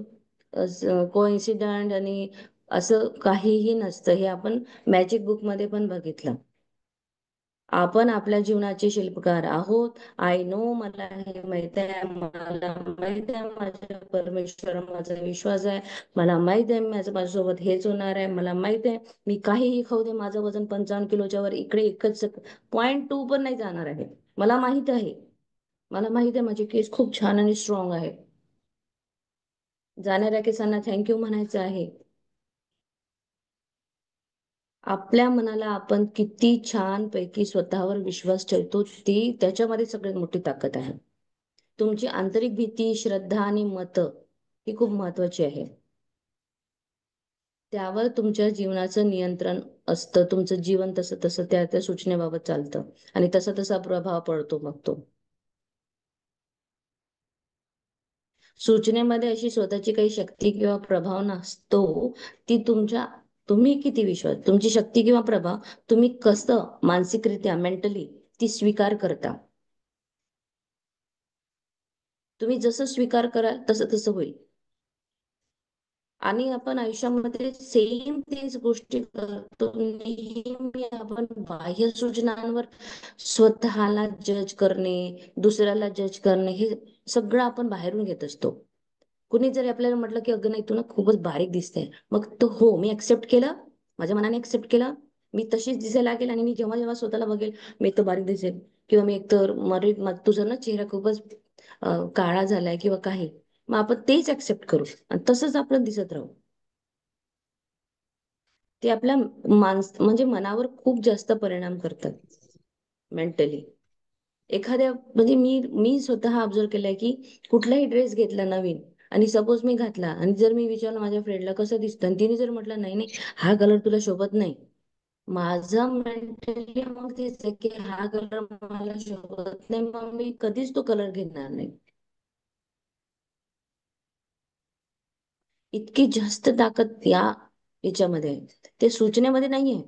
कोइन्सिडंट आणि असं काहीही नसतं. हे आपण मॅजिक बुक मध्ये पण बघितलं. आपण आपल्या जीवनाचे शिल्पकार आहोत. आय नो मला हे माहित आहे, मला माहित आहे माझ्या परमेश्वर माझा विश्वास आहे, मला माहित आहे माझ्यासोबत हेच होणार आहे, मला माहित आहे मी काहीही खाऊ दे माझं वजन 55 किलोच्या वर इकडे एकच 0.2 पण नाही जाणार आहे. मला माहित आहे, मला माहित आहे माझी केस खूप छान आणि स्ट्रॉंग आहे. जाणाऱ्या केसांना थँक्यू म्हणायचं आहे. आपल्या मनाला आपण किती छान पैकी स्वतःवर विश्वास ठेवतो, ती त्याच्यामध्ये सगळ्यात मोठी ताकद आहे. तुमची आंतरिक भीती, श्रद्धा आणि मत ही खूप महत्वाची आहे. त्यावर तुमच्या जीवनाचं नियंत्रण असतं. तुमचं जीवन तसं तसं त्या त्या सूचनेबाबत चालतं आणि तसा तसा प्रभाव पडतो मग तो. सूचनेमध्ये अशी स्वतःची काही शक्ती किंवा प्रभाव नसतो. ती तुम्ही किती विश्वास, तुमची शक्ती किंवा प्रभाव तुम्ही कसं मानसिकरित्या मेंटली ती स्वीकार करता. तुम्ही जसं स्वीकार कराल तसं तसं होईल. आणि आपण आयुष्यामध्ये सेम तेच गोष्टी करतो. नेहमी आपण बाह्य सूचनांवर स्वतःला जज करणे, दुसऱ्याला जज करणे, हे सगळं आपण बाहेरून घेत असतो. कुणी जरी आपल्याला म्हटलं की अगं नाही, तू ना खूपच बारीक दिसते, मग तो हो मी ऍक्सेप्ट केलं, माझ्या मनाने ऍक्सेप्ट केलं, मी तशीच दिसायला लागेल आणि मी जेव्हा जेव्हा स्वतःला बघेल मी तर बारीक दिसेल, किंवा मी एकतर तुझा ना चेहरा खूपच काळा झालाय किंवा काही, मग आपण तेच ऍक्सेप्ट करू आणि तसंच आपण दिसत राहू. ते आपल्या म्हणजे मनावर खूप जास्त परिणाम करतात मेंटली. एखाद्या म्हणजे मी स्वतः ऑब्झर्व केलंय की कुठलाही ड्रेस घेतला नवीन आणि सपोज मी घातला आणि जर मी विचारलं माझ्या फ्रेंडला कसं दिसतं आणि तिने जर म्हटलं नाही नाही हा कलर तुला शोभत नाही, माझं मेंटली मग तेच आहे की हा कलर मला शोभत नाही, मग मी कधीच तो कलर घेणार नाही. इतकी जास्त ताकद या याच्यामध्ये आहे. ते सूचनेमध्ये नाहीये,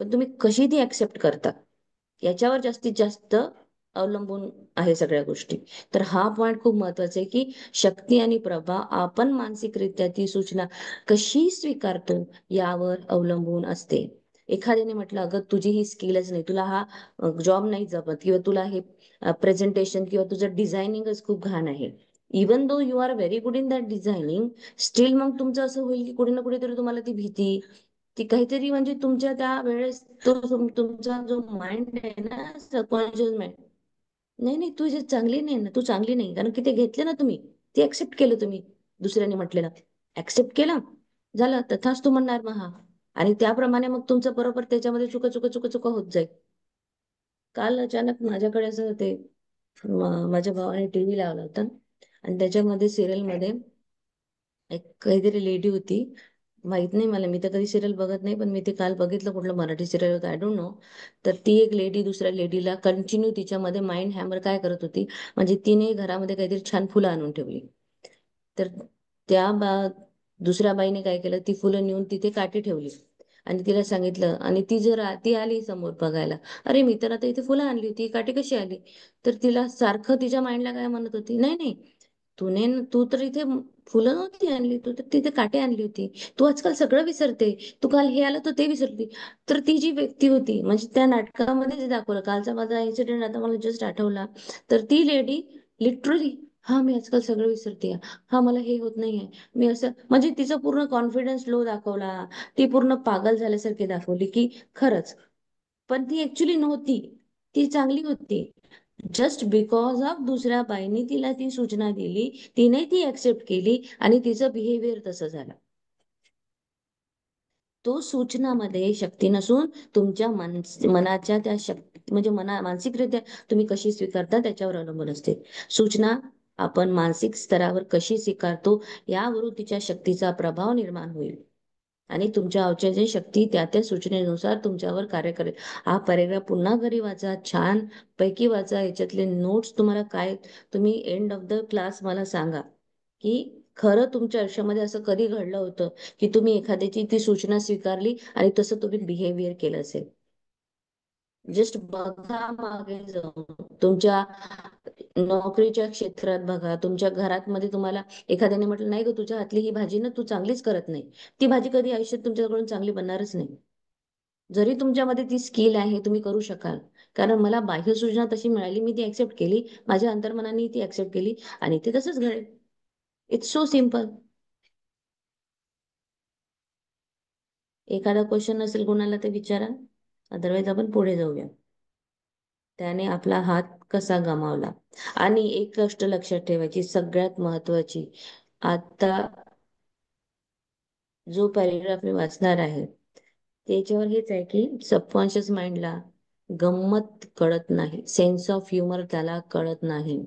पण तुम्ही कशी ती ऍक्सेप्ट करता याच्यावर जास्तीत जास्त अवलंबून आहे सगळ्या गोष्टी. तर हा पॉइंट खूप महत्वाचा आहे की शक्ती आणि प्रभाव आपण मानसिकरित्या ती सूचना कशी स्वीकारतो यावर अवलंबून असते. एखाद्याने म्हटलं अगं तुझी ही स्किलच नाही, तुला हा जॉब नाही जमत, किंवा तुला हे प्रेझेंटेशन किंवा तुझं डिझायनिंगच खूप घाण आहे, even though you are very good in that designing, still मग तुमचं असं होईल की कुठे ना कुठेतरी तुम्हाला ती भीती, ती काहीतरी म्हणजे तुमच्या त्या वेळेस तो तुमचा जो माइंड आहे ना, सबकॉन्शियस माइंड, नाही नाही तू जे चांगली नाही ना, तू चांगली नाही, कारण की ते घेतले ना तुम्ही, ते ऍक्सेप्ट केलं तुम्ही, दुसऱ्याने म्हटलेलं ऍक्सेप्ट केलं, झालं तथाच तू म्हणणार मग हा, आणि त्याप्रमाणे मग तुमचं बरोबर त्याच्यामध्ये चुका चुका चुका चुका होत जाईल. काल अचानक माझ्याकडे असं ते माझ्या भावाने टीव्ही लावला होता आणि त्याच्यामध्ये सिरियल मध्ये एक काहीतरी लेडी होती, माहित नाही मला, मी तर कधी सिरियल बघत नाही, पण मी ते काल बघितलं कुठलं मराठी सिरियल होतं आय डोंट नो. तर ती एक लेडी दुसऱ्या लेडीला कंटिन्यू तिच्यामध्ये माइंड हॅमर काय करत होती, म्हणजे तिने घरामध्ये काहीतरी छान फुलं आणून ठेवली, तर त्या दुसऱ्या बाईने काय केलं, ती फुलं नेऊन तिथे काठी ठेवली आणि तिला सांगितलं, आणि ती जर ती आली समोर बघायला, अरे मी तर आता इथे फुलं आणली होती, काठी कशी आली, तर तिला सारखं तिच्या माइंडला काय म्हणत होती, नाही नाही तू तर इथे फुलं नव्हती आणली, तू तर तिथे काटे आणली होती, तू आजकाल सगळं विसरते, तू काल हे आलं तर ते विसरते. तर ती जी व्यक्ती होती, म्हणजे त्या नाटकामध्ये जे दाखवलं, कालचा माझा इन्सिडेंट आता मला जस्ट आठवला, तर ती लेडी लिटरली, हा मी आजकाल सगळं विसरते, हा मला हे होत नाहीये, मी असं, म्हणजे तिचा पूर्ण कॉन्फिडन्स लो दाखवला, ती पूर्ण पागल झाल्यासारखी दाखवली की खरंच, पण ती ऍक्च्युली नव्हती, ती चांगली होती. जस्ट बिकॉज ऑफ दुसऱ्या बाईने तिला ती सूचना दिली, तिने ती ऍक्सेप्ट केली आणि तिचं बिहेवियर तसं झालं. तो सूचनामध्ये शक्ती नसून तुमच्या मनाच्या त्या शक्ती, म्हणजे मानसिकरित्या तुम्ही कशी स्वीकारता त्याच्यावर अवलंबून असते. सूचना आपण मानसिक स्तरावर कशी स्वीकारतो यावरून तिच्या शक्तीचा प्रभाव निर्माण होईल आणि तुमच्या अवचेतन शक्ती त्या त्या सूचनेनुसार तुमच्यावर कार्य करेल. हा पॅरेग्राफ पुन्हा घरी वाचा, छान पैकी वाचा, याच्यातले नोट्स तुम्हाला काय, तुम्ही एंड ऑफ द क्लास मला सांगा की खरं तुमच्या आयुष्यामध्ये असं कधी घडलं होतं की तुम्ही एखाद्याची ती सूचना स्वीकारली आणि तसं तुम्ही बिहेवियर केलं असेल. जस्ट बघा मागे जाऊन तुमच्या नोकरीच्या क्षेत्रात बघा, तुमच्या घरात मध्ये तुम्हाला एखाद्याने म्हटलं नाही ग तुझ्या हातली ही भाजी ना तू चांगलीच करत नाही, ती भाजी कधी आयुष्यात तुमच्याकडून चांगली बनणारच नाही. जरी तुमच्यामध्ये ती स्किल आहे, तुम्ही करू शकाल, कारण मला बाह्य सूचना तशी मिळाली, मी ती ऍक्सेप्ट केली, माझ्या अंतर्मनाने ती ऍक्सेप्ट केली आणि ते तसंच घडेल. It's so simple. एखादा क्वेश्चन असेल कोणाला ते विचारा, अदरवाईज आपण पुढे जाऊया. त्याने आपला हात कसा गमावला. आणि एक गोष्ट लक्षात ठेवायची सगळ्यात महत्वाची, आता जो पॅरेग्राफ मी वाचणार आहे त्याच्यावर हेच आहे की सबकॉन्शियस माइंडला गंमत कळत नाही, सेन्स ऑफ ह्युमर त्याला कळत नाही.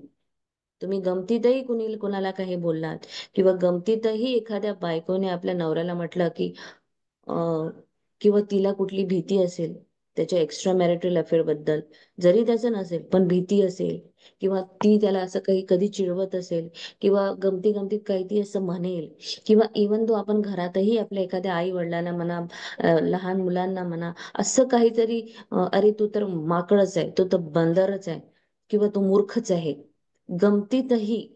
तुम्ही गमतीतही कोणाला काही बोललात किंवा गमतीतही एखाद्या बायकोने आपल्या नवऱ्याला म्हटलं की अं, किंवा तिला कुठली भीती असेल त्याच्या एक्स्ट्रा मॅरिटल अफेअर बद्दल, जरी त्याचं नसेल पण भीती असेल, किंवा ती त्याला असं काही कधी चिडवत असेल किंवा गमती गमतीत काही ती असं म्हणेल, किंवा इवन तो आपण घरातही आपल्या एखाद्या आई वडिलांना म्हणा, लहान मुलांना म्हणा, असं काहीतरी अरे तू तर माकडच आहे, तो तर बंदरच आहे, किंवा तो मूर्खच आहे, गमतीतही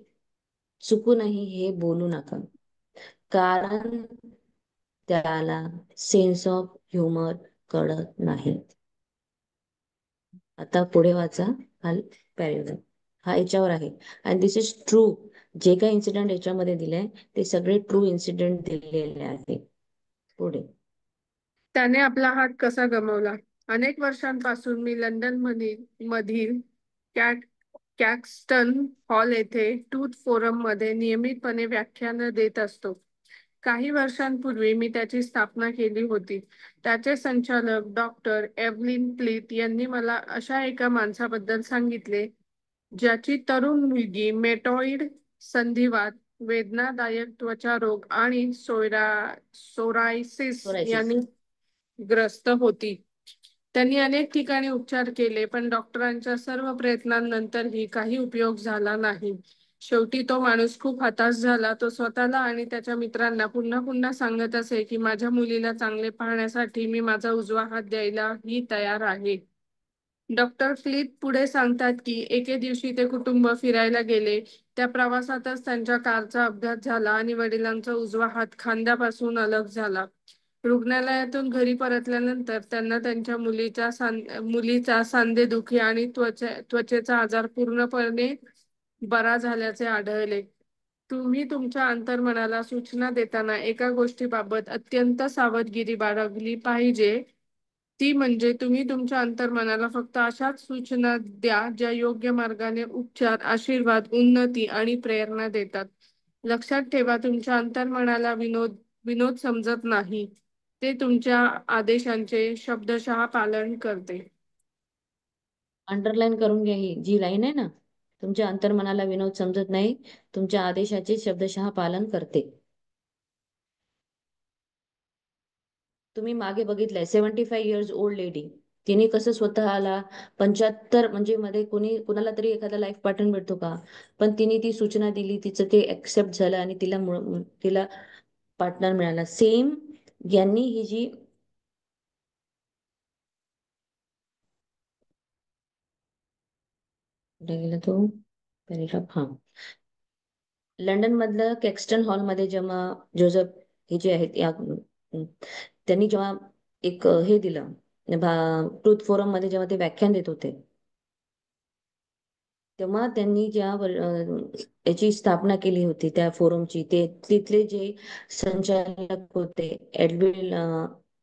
चुकूनही हे बोलू नका. कारण त्याला सेन्स ऑफ ह्युमर कळत नाही. आता पुढे वाचा हा पॅरेग्राफ, हा याच्यावर आहे. आणि दिस इज ट्रू. जे काही इन्सिडेंट याच्यामध्ये दिले ते सगळे ट्रू इन्सिडेंट दिलेले आहे. पुढे. त्याने आपला हात कसा गमावला. अनेक वर्षांपासून मी लंडन मधील कॅट कॅक्स्टन हॉल येथे टूथ फोरम मध्ये नियमितपणे व्याख्यानं देत असतो. काही वर्षांपूर्वी मी त्याची स्थापना केली होती. त्याचे संचालक डॉक्टर एव्हलिन प्लीत यांनी मला अशा एका माणसाबद्दल सांगितले, ज्याची तरुण मुलगी मेटॉइड संधिवात, वेदनादायक त्वचारोग आणि सोरायसिस सोरायसिस. यांनी ग्रस्त होती. त्यांनी अनेक ठिकाणी उपचार केले, पण डॉक्टरांच्या सर्व प्रयत्नांनंतरही काही उपयोग झाला नाही. शेवटी तो माणूस खूप हताश झाला. तो स्वतःला आणि त्याच्या मित्रांना पुन्हा पुन्हा सांगत असे की माझ्या मुलीला चांगले पाहण्यासाठी मी माझा उजवा हात द्यायला ही तयार आहे. डॉक्टर फ्लिथ पुढे सांगतात की एके दिवशी ते कुटुंब फिरायला गेले. त्या प्रवासातच त्यांच्या कारचा अपघात झाला आणि वडिलांचा उजवा हात खांद्यापासून अलग झाला. रुग्णालयातून घरी परतल्यानंतर त्यांना त्यांच्या मुलीचा सांधेदुखी आणि त्वचेचा आजार पूर्णपणे बरा झाल्याचे आढळले. तुम्ही तुमच्या अंतर्मनाला सूचना देताना एका गोष्टीबाबत अत्यंत सावधगिरी बाळगली पाहिजे. ती म्हणजे तुम्ही तुमच्या अंतर्मनाला फक्त अशाच सूचना द्या ज्या योग्य मार्गाने उपचार, आशीर्वाद, उन्नती आणि प्रेरणा देतात. लक्षात ठेवा, तुमच्या अंतर्मनाला विनोद विनोद समजत नाही. ते तुमच्या आदेशांचे शब्दशः पालन करते. अंडरलाईन करून घ्या, ही जी लाईन आहे ना, तुमच्या अंतर्मनाला विनोद समजत नाही, तुमच्या आदेशाचे शब्दशः पालन करते. तुम्ही मागे बघितलंय 75 इयर्स ओल्ड लेडी, तिने कसं स्वतःला 75 म्हणजे मध्ये कुणाला तरी एखादा लाईफ पार्टनर भेटतो का, पण तिने ती सूचना दिली, तिचं ते ऍक्सेप्ट झालं आणि तिला पार्टनर मिळाला. सेम यांनी ही जी कुठे गेला तो पॅरेग्राफ, हा, लंडन मधलं कॅक्स्टन हॉलमध्ये जेव्हा जोझफ हे जे आहेत त्यांनी जेव्हा एक हे दिलं ट्रूथ फोरम मध्ये, जेव्हा ते व्याख्यान देत होते, तेव्हा त्यांनी याची स्थापना केली होती त्या फोरमची, ते तिथले जे संचालक होते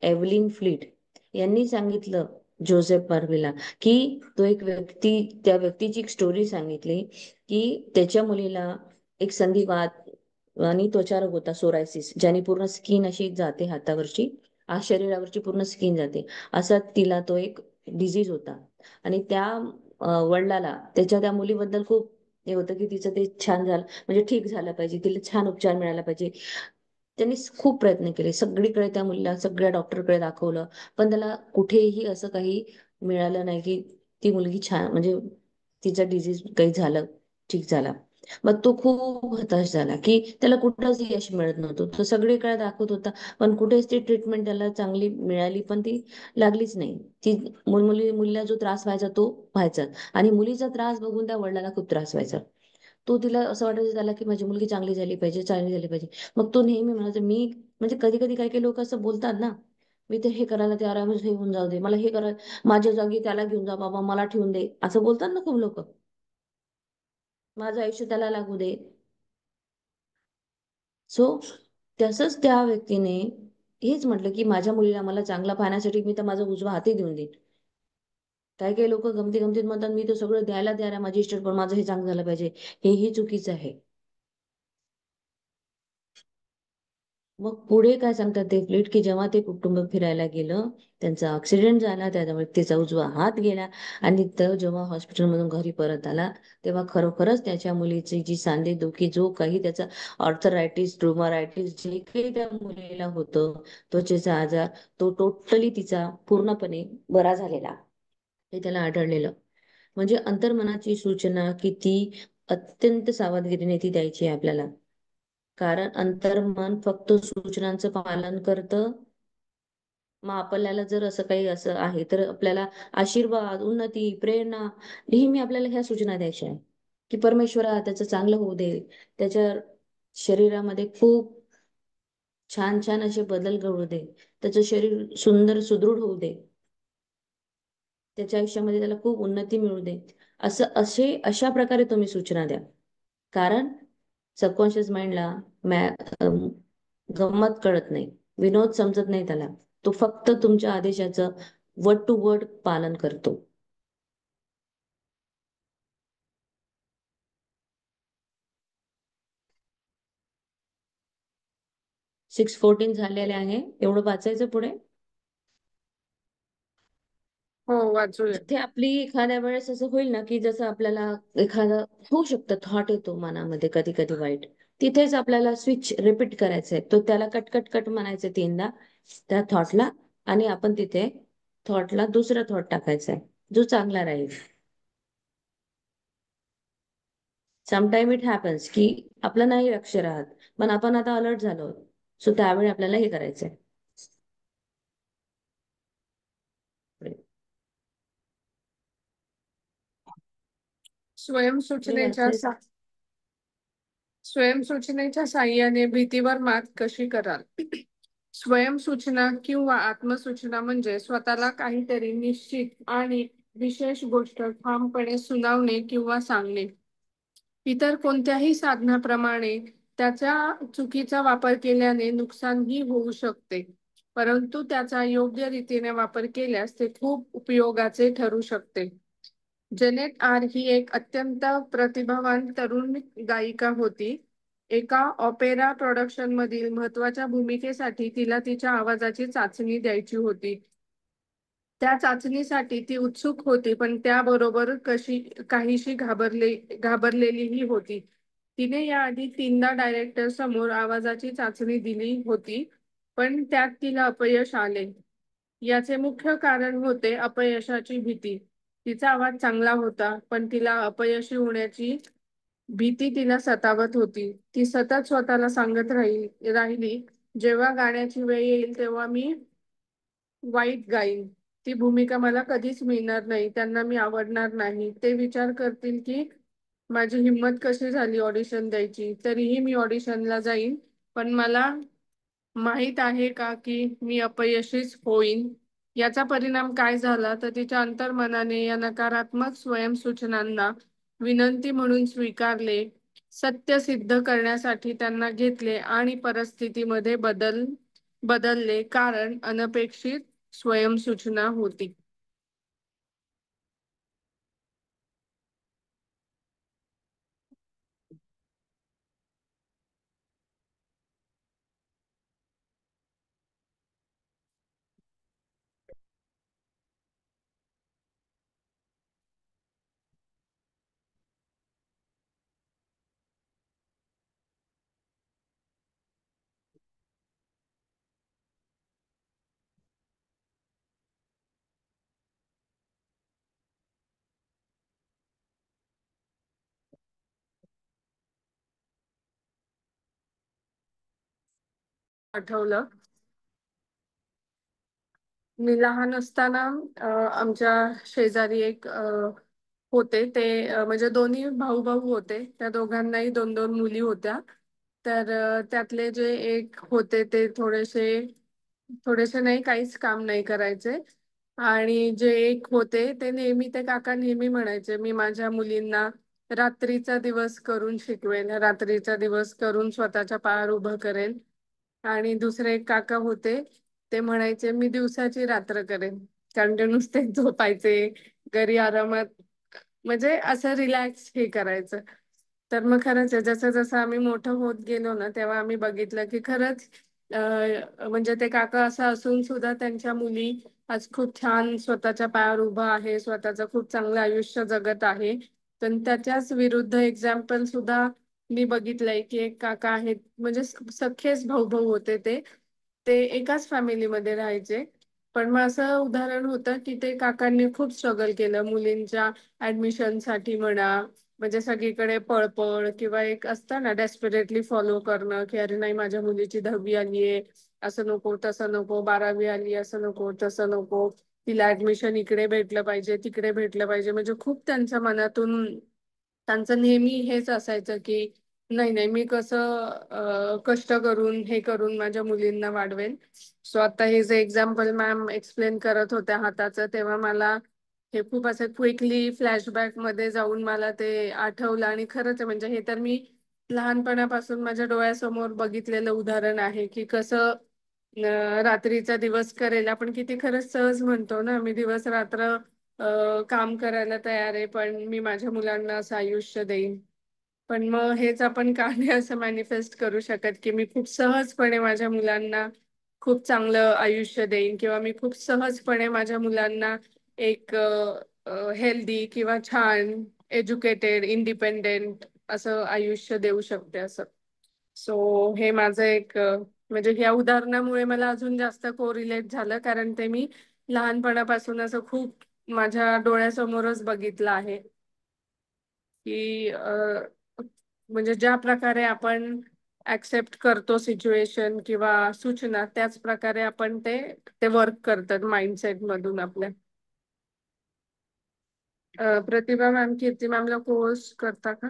एव्हलिन फ्लीट यांनी सांगितलं जोसेफ बार्बीला की तो एक व्यक्ती, त्या व्यक्तीची एक स्टोरी सांगितली की त्याच्या मुलीला एक संधिवात आणि त्वचारोग होता, सोरायसिस, ज्याने पूर्ण स्किन अशी जाते हातावरची, शरीरावरची पूर्ण स्किन जाते, असा तिला तो एक डिझीज होता. आणि त्या वडिलाला त्याच्या त्या मुलीबद्दल खूप हे होतं की तिचं ते छान झालं, म्हणजे ठीक झालं पाहिजे, तिला छान उपचार मिळाला पाहिजे. त्यांनी खूप प्रयत्न केले, सगळीकडे त्या मुलीला सगळ्या डॉक्टरकडे दाखवलं, पण त्याला कुठेही असं काही मिळालं नाही की ती मुलगी छान, म्हणजे तिचं डिझीज काही झालं, ठीक झाला. मग तो खूप हताश झाला की त्याला कुठंच यश मिळत नव्हतं. तो सगळीकडे दाखवत होता, पण कुठेच ती ट्रीटमेंट त्याला चांगली मिळाली पण ती लागलीच नाही. ती मुलीला जो त्रास व्हायचा तो व्हायचा, आणि मुलीचा त्रास बघून त्या वडिलांना खूप त्रास व्हायचा. तो तिला असं वाटायचं त्याला की माझी मुलगी चांगली झाली पाहिजे, चांगली झाली पाहिजे. मग तो नेहमी म्हणायचा, मी म्हणजे कधी कधी काही काही लोक असं बोलतात ना, मी ते हे करायला तयार आहे, हे होऊन जाऊ दे, मला हे करा, माझ्या जागी त्याला घेऊन जा बाबा, मला ठेवून दे, असं बोलतात ना खूप लोक, माझं आयुष्य त्याला लागू दे. सो तसंच त्या व्यक्तीने हेच म्हटलं की माझ्या मुलीला मला चांगला पाहण्यासाठी मी तर माझा उजवा हातही देऊन देईन. काही काही लोक गमती गमतीत म्हणतात मी तर सगळं द्यायला तयार आहे माझी इष्ट, पण माझं हे चांगलं झालं पाहिजे, हेही चुकीचं आहे. मग पुढे काय सांगतात ते फ्लिट, की जेव्हा ते कुटुंब फिरायला गेलं, त्यांचा ऍक्सिडेंट झाला, त्याच्यामुळे त्याचा उजवा हात गेला, आणि तो जेव्हा हॉस्पिटलमधून घरी परत आला, तेव्हा खरोखरच त्याच्या मुलीची जी सांधेदुखी, जो काही त्याचा ऑर्थरायटिस, ट्रुमरायटिस, जे काही त्या मुलीला होतं, त्वचेचा आजार, तो टोटली तिचा पूर्णपणे बरा झालेला हे त्याला आढळलेलं. म्हणजे अंतर्मनाची सूचना किती अत्यंत सावधगिरीने ती द्यायची आहे आपल्याला. कारण अंतर्मन फक्त सूचनांचं पालन करतं. मग आपल्याला जर असं काही असं आहे, तर आपल्याला आशीर्वाद, उन्नती, प्रेरणा नेहमी आपल्याला ह्या सूचना द्यायच्या आहे, की परमेश्वरा त्याचं चांगलं होऊ दे, त्याच्या शरीरामध्ये खूप छान छान असे बदल घडू दे, त्याचं शरीर सुंदर सुदृढ होऊ दे, त्याच्या आयुष्यामध्ये त्याला खूप उन्नती मिळू दे. अशा प्रकारे तुम्ही सूचना द्या. कारण सबकॉन्शियस माइंडला गंमत कळत नाही, विनोद समजत नाही त्याला. तो फक्त तुमच्या आदेशाचं वर्ड टू वर्ड पालन करतो. 6:14 झालेले आहे, एवढं वाचायचं पुढे. हो, वाचूया. जिथे आपली एखाद्या वेळेस असं होईल ना, की जसं आपल्याला एखादं होऊ शकतं, थॉट येतो मनामध्ये कधी कधी वाईट, तिथेच आपल्याला स्विच रिपीट करायचंय, तो त्याला कट कट कट म्हणायचं 3दा त्या थॉटला, आणि आपण तिथे थॉटला दुसरा थॉट टाकायचा आहे, जो चांगला राहील. समटाईम इट हॅपन्स की आपलं नाही लक्ष राहत, पण आपण आता अलर्ट झालो, सो त्यावेळी आपल्याला हे करायचंय. पुढे स्वयंसूचनेच्या वाचायचं. स्वयंसूचनेच्या साहाय्याने भीतीवर मात कशी कराल? स्वयंसूचना किंवा आत्मसूचना म्हणजे स्वतःला काहीतरी निश्चित आणि विशेष गोष्ट ठामपणे सुनावणे किंवा सांगणे. इतर कोणत्याही साधनाप्रमाणे त्याचा चुकीचा वापर केल्याने नुकसानही होऊ शकते, परंतु त्याचा योग्य रीतीने वापर केल्यास ते खूप उपयोगाचे ठरू शकते. जेनेट आर ही एक अत्यंत प्रतिभावान तरुण गायिका होती. एका ऑपेरा प्रोडक्शन मधील महत्वाच्या भूमिकेसाठी तिला तिच्या आवाजाची चाचणी द्यायची होती. त्या चाचणीसाठी ती उत्सुक होती, पण त्याबरोबर काहीशी घाबरलेलीही होती. तिने याआधी 3दा डायरेक्टर समोर आवाजाची चाचणी दिली होती, पण त्यात तिला अपयश आले. याचे मुख्य कारण होते अपयशाची भीती. तिचा आवाज चांगला होता, पण तिला अपयशी होण्याची भीती तिला सतावत होती. ती सतत स्वतःला सांगत राहिली, जेव्हा गाण्याची वेळ येईल तेव्हा मी वाईट गाईन. ती भूमिका मला कधीच मिळणार नाही, त्यांना मी आवडणार नाही. ते विचार करतील की माझी हिंमत कशी झाली ऑडिशन द्यायची. तरीही मी ऑडिशनला जाईन, पण मला माहित आहे का की मी अपयशीच होईन. याचा परिणाम काय झाला तर तिच्या अंतर्मनाने या नकारात्मक स्वयंसूचनांना विनंती म्हणून स्वीकारले, सत्य सिद्ध करण्यासाठी त्यांना घेतले आणि परिस्थितीमध्ये बदलले, कारण अनपेक्षित स्वयंसूचना होती. आठवलं, मी लहान असताना आमच्या शेजारी एक होते ते, म्हणजे दोन्ही भाऊ भाऊ होते. त्या दोघांनाही 2-2 मुली होत्या. तर त्यातले जे एक होते ते थोडेसे नाही, काहीच काम नाही करायचे. आणि जे एक होते ते नेहमी, ते काका नेहमी म्हणायचे, मी माझ्या मुलींना रात्रीचा दिवस करून शिकवेन, रात्रीचा दिवस करून स्वतःच्या पायावर उभं करेन. आणि दुसरे एक काका होते, ते म्हणायचे मी दिवसाची रात्र करेन, कारण ते नुसते झोपायचे घरी आरामात, म्हणजे असं रिलॅक्स हे करायचं. तर मग खरंच आहे, जसं जसं आम्ही मोठं होत गेलो ना, तेव्हा आम्ही बघितलं की खरंच म्हणजे ते काका असं असून सुद्धा त्यांच्या मुली आज खूप छान स्वतःच्या पायावर उभा आहे, स्वतःचं खूप चांगलं आयुष्य जगत आहे. पण त्याच्याच विरुद्ध एक्झाम्पल सुद्धा मी बघितलंय की एक काका आहेत, म्हणजे सख्खेच भाऊ भाऊ होते ते ते एकाच फॅमिलीमध्ये राहायचे. पण मग असं उदाहरण होतं की ते काकांनी खूप स्ट्रगल केलं मुलींच्या ऍडमिशन साठी म्हणा, म्हणजे सगळीकडे पळपळ किंवा एक असतं ना डेस्परेटली फॉलो करणं की अरे नाही माझ्या मुलीची 10वी आलीये, असं नको तसं नको, 12वी आली असं नको तसं नको, तिला ऍडमिशन इकडे भेटलं पाहिजे तिकडे भेटलं पाहिजे. म्हणजे खूप त्यांच्या मनातून त्यांचं नेहमी हेच असायचं की नाही नाही मी कसं कष्ट करून हे करून माझ्या मुलींना वाढवेन. सो आता हे जे एक्झाम्पल मॅम एक्सप्लेन करत होत्या हाताचं, तेव्हा मला हे खूप असं क्विकली फ्लॅशबॅक मध्ये जाऊन मला ते आठवलं. आणि खरंच आहे म्हणजे हे तर मी लहानपणापासून माझ्या डोळ्यासमोर बघितलेलं उदाहरण आहे की कसं रात्रीचा दिवस करेल. आपण किती खरंच सहज म्हणतो ना, मी दिवस रात्र काम करायला तयार आहे पण मी माझ्या मुलांना असं आयुष्य देईन. पण मग हेच आपण का नाही असं मॅनिफेस्ट करू शकत की मी खूप सहजपणे माझ्या मुलांना खूप चांगलं आयुष्य देईन, किंवा मी खूप सहजपणे माझ्या मुलांना एक हेल्दी किंवा छान एज्युकेटेड इंडिपेंडेंट असं आयुष्य देऊ शकते असं. सो हे माझं एक म्हणजे ह्या उदाहरणामुळे मला अजून जास्त कोरिलेट झालं, कारण ते मी लहानपणापासून असं खूप माझ्या डोळ्यासमोरच बघितलं आहे की म्हणजे ज्या प्रकारे आपण ऍक्सेप्ट करतो सिच्युएशन किंवा सूचना, त्याच प्रकारे आपण ते ते वर्क करतात माइंडसेट मधून आपल्या. प्रतिभा मॅम, कीर्ती मॅमला कोर्स करता का?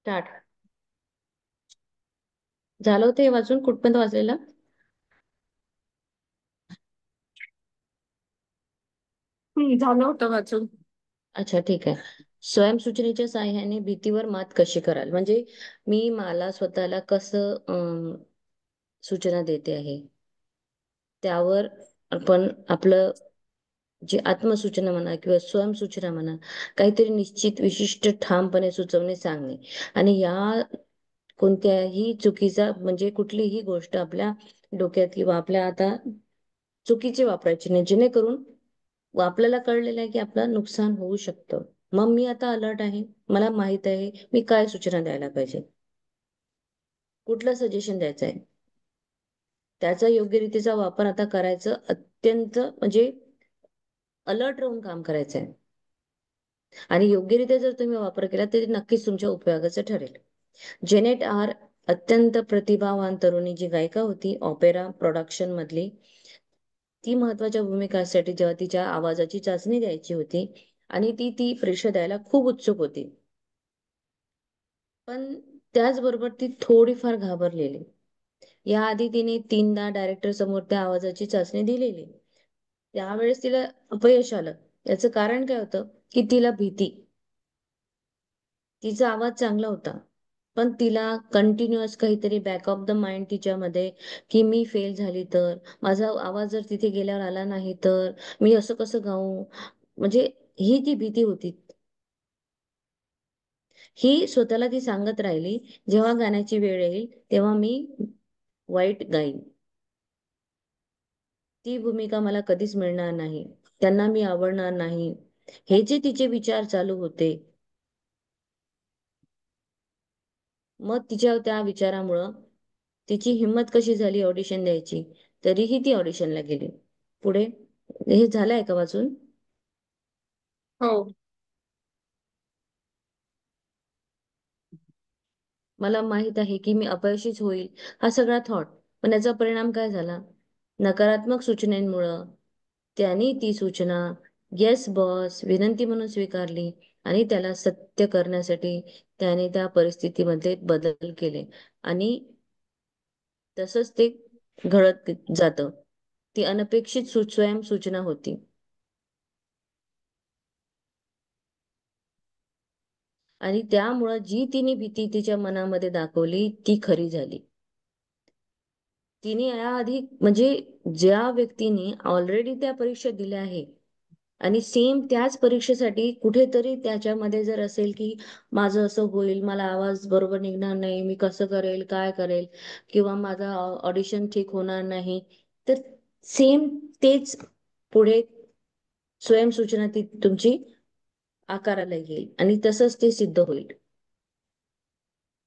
स्टार्ट झालं होतं हे वाचून कुठपर्यंत वाचलेलं? झालं होतं वाचून. अच्छा ठीक आहे. स्वयंसूचनेच्या साहाय्याने भीतीवर मात कशी कराल, म्हणजे मी मला स्वतःला कसं सूचना देते आहे त्यावर आपण आपलं जे आत्मसूचना म्हणा किंवा स्वयंसूचना म्हणा, काहीतरी निश्चित विशिष्ट ठामपणे सुचवणे सांगणे. आणि या कोणत्याही चुकीचा म्हणजे कुठलीही गोष्ट आपल्या डोक्यात किंवा आपल्या आता चुकीची वापरायची नाही, जेणेकरून आपल्याला कळलेलं आहे की आपलं नुकसान होऊ शकतं. मग मी आता अलर्ट आहे, मला माहित आहे मी काय सूचना द्यायला पाहिजे, कुठलं सजेशन द्यायचं आहे, त्याचा योग्यरीतीचा वापर आता करायचं, अत्यंत म्हणजे अलर्ट राहून काम करायचं आहे. आणि योग्यरित्या जर तुम्ही वापर केला तर ते नक्कीच तुमच्या उपयोगाचं ठरेल. जेनेट आर अत्यंत प्रतिभावान तरुणी जी गायिका होती ऑपेरा प्रोडक्शन मधली, ती महत्वाच्या भूमिकासाठी जेव्हा तिच्या आवाजाची चाचणी द्यायची होती आणि ती ती परीक्षा द्यायला खूप उत्सुक होती, पण त्याचबरोबर ती थोडीफार घाबरलेली. याआधी तिने 3दा डायरेक्टर समोर त्या आवाजाची चाचणी दिलेली. त्यावेळेस तिला अपयश आलं. याचं कारण काय होतं की तिला भीती. तिचा आवाज चांगला होता पण तिला कंटिन्युअस काहीतरी बॅक ऑफ द माइंड तिच्यामध्ये की मी फेल झाली तर, माझा आवाज जर तिथे गेल्यावर आला नाही तर मी असं कसं गाऊ, म्हणजे ही ती भीती होती. ही स्वतःला ती सांगत राहिली, जेव्हा गाण्याची वेळ येईल तेव्हा मी वाईट गाईन, ती भूमिका मला कधीच मिळणार नाही, त्यांना मी आवडणार नाही, हे जे तिचे विचार चालू होते. मग तिच्या त्या विचारामुळं तिची हिंमत कशी झाली ऑडिशन द्यायची, तरीही ती ऑडिशनला गेली. पुढे हे झालंय का वाचून? हो. मला माहित आहे की मी अपयशीच होईल, हा सगळा थॉट. पण याचा परिणाम काय झाला? नकारात्मक सूचनेमुळं त्यांनी ती सूचना येस बॉस विनंती म्हणून स्वीकारली आणि त्याला सत्य करण्यासाठी त्याने त्या परिस्थितीमध्ये बदल केले आणि तसंच ते घडत जातं. ती अनपेक्षित स्वयं सूचना होती. आणि त्यामुळं जी तिने भीती तिच्या मनामध्ये दाखवली ती खरी झाली. तिने याआधी म्हणजे ज्या व्यक्तीने ऑलरेडी त्या परीक्षा दिल्या आहे आणि सेम त्याच परीक्षेसाठी कुठेतरी त्याच्यामध्ये जर असेल की माझं असं होईल, मला आवाज बरोबर निघणार नाही, मी कसं करेल, काय करेल, किंवा माझा ऑडिशन ठीक होणार नाही, तर सेम तेच पुढे स्वयंसूचना ती तुमची आकाराला येईल आणि तसंच ते सिद्ध होईल.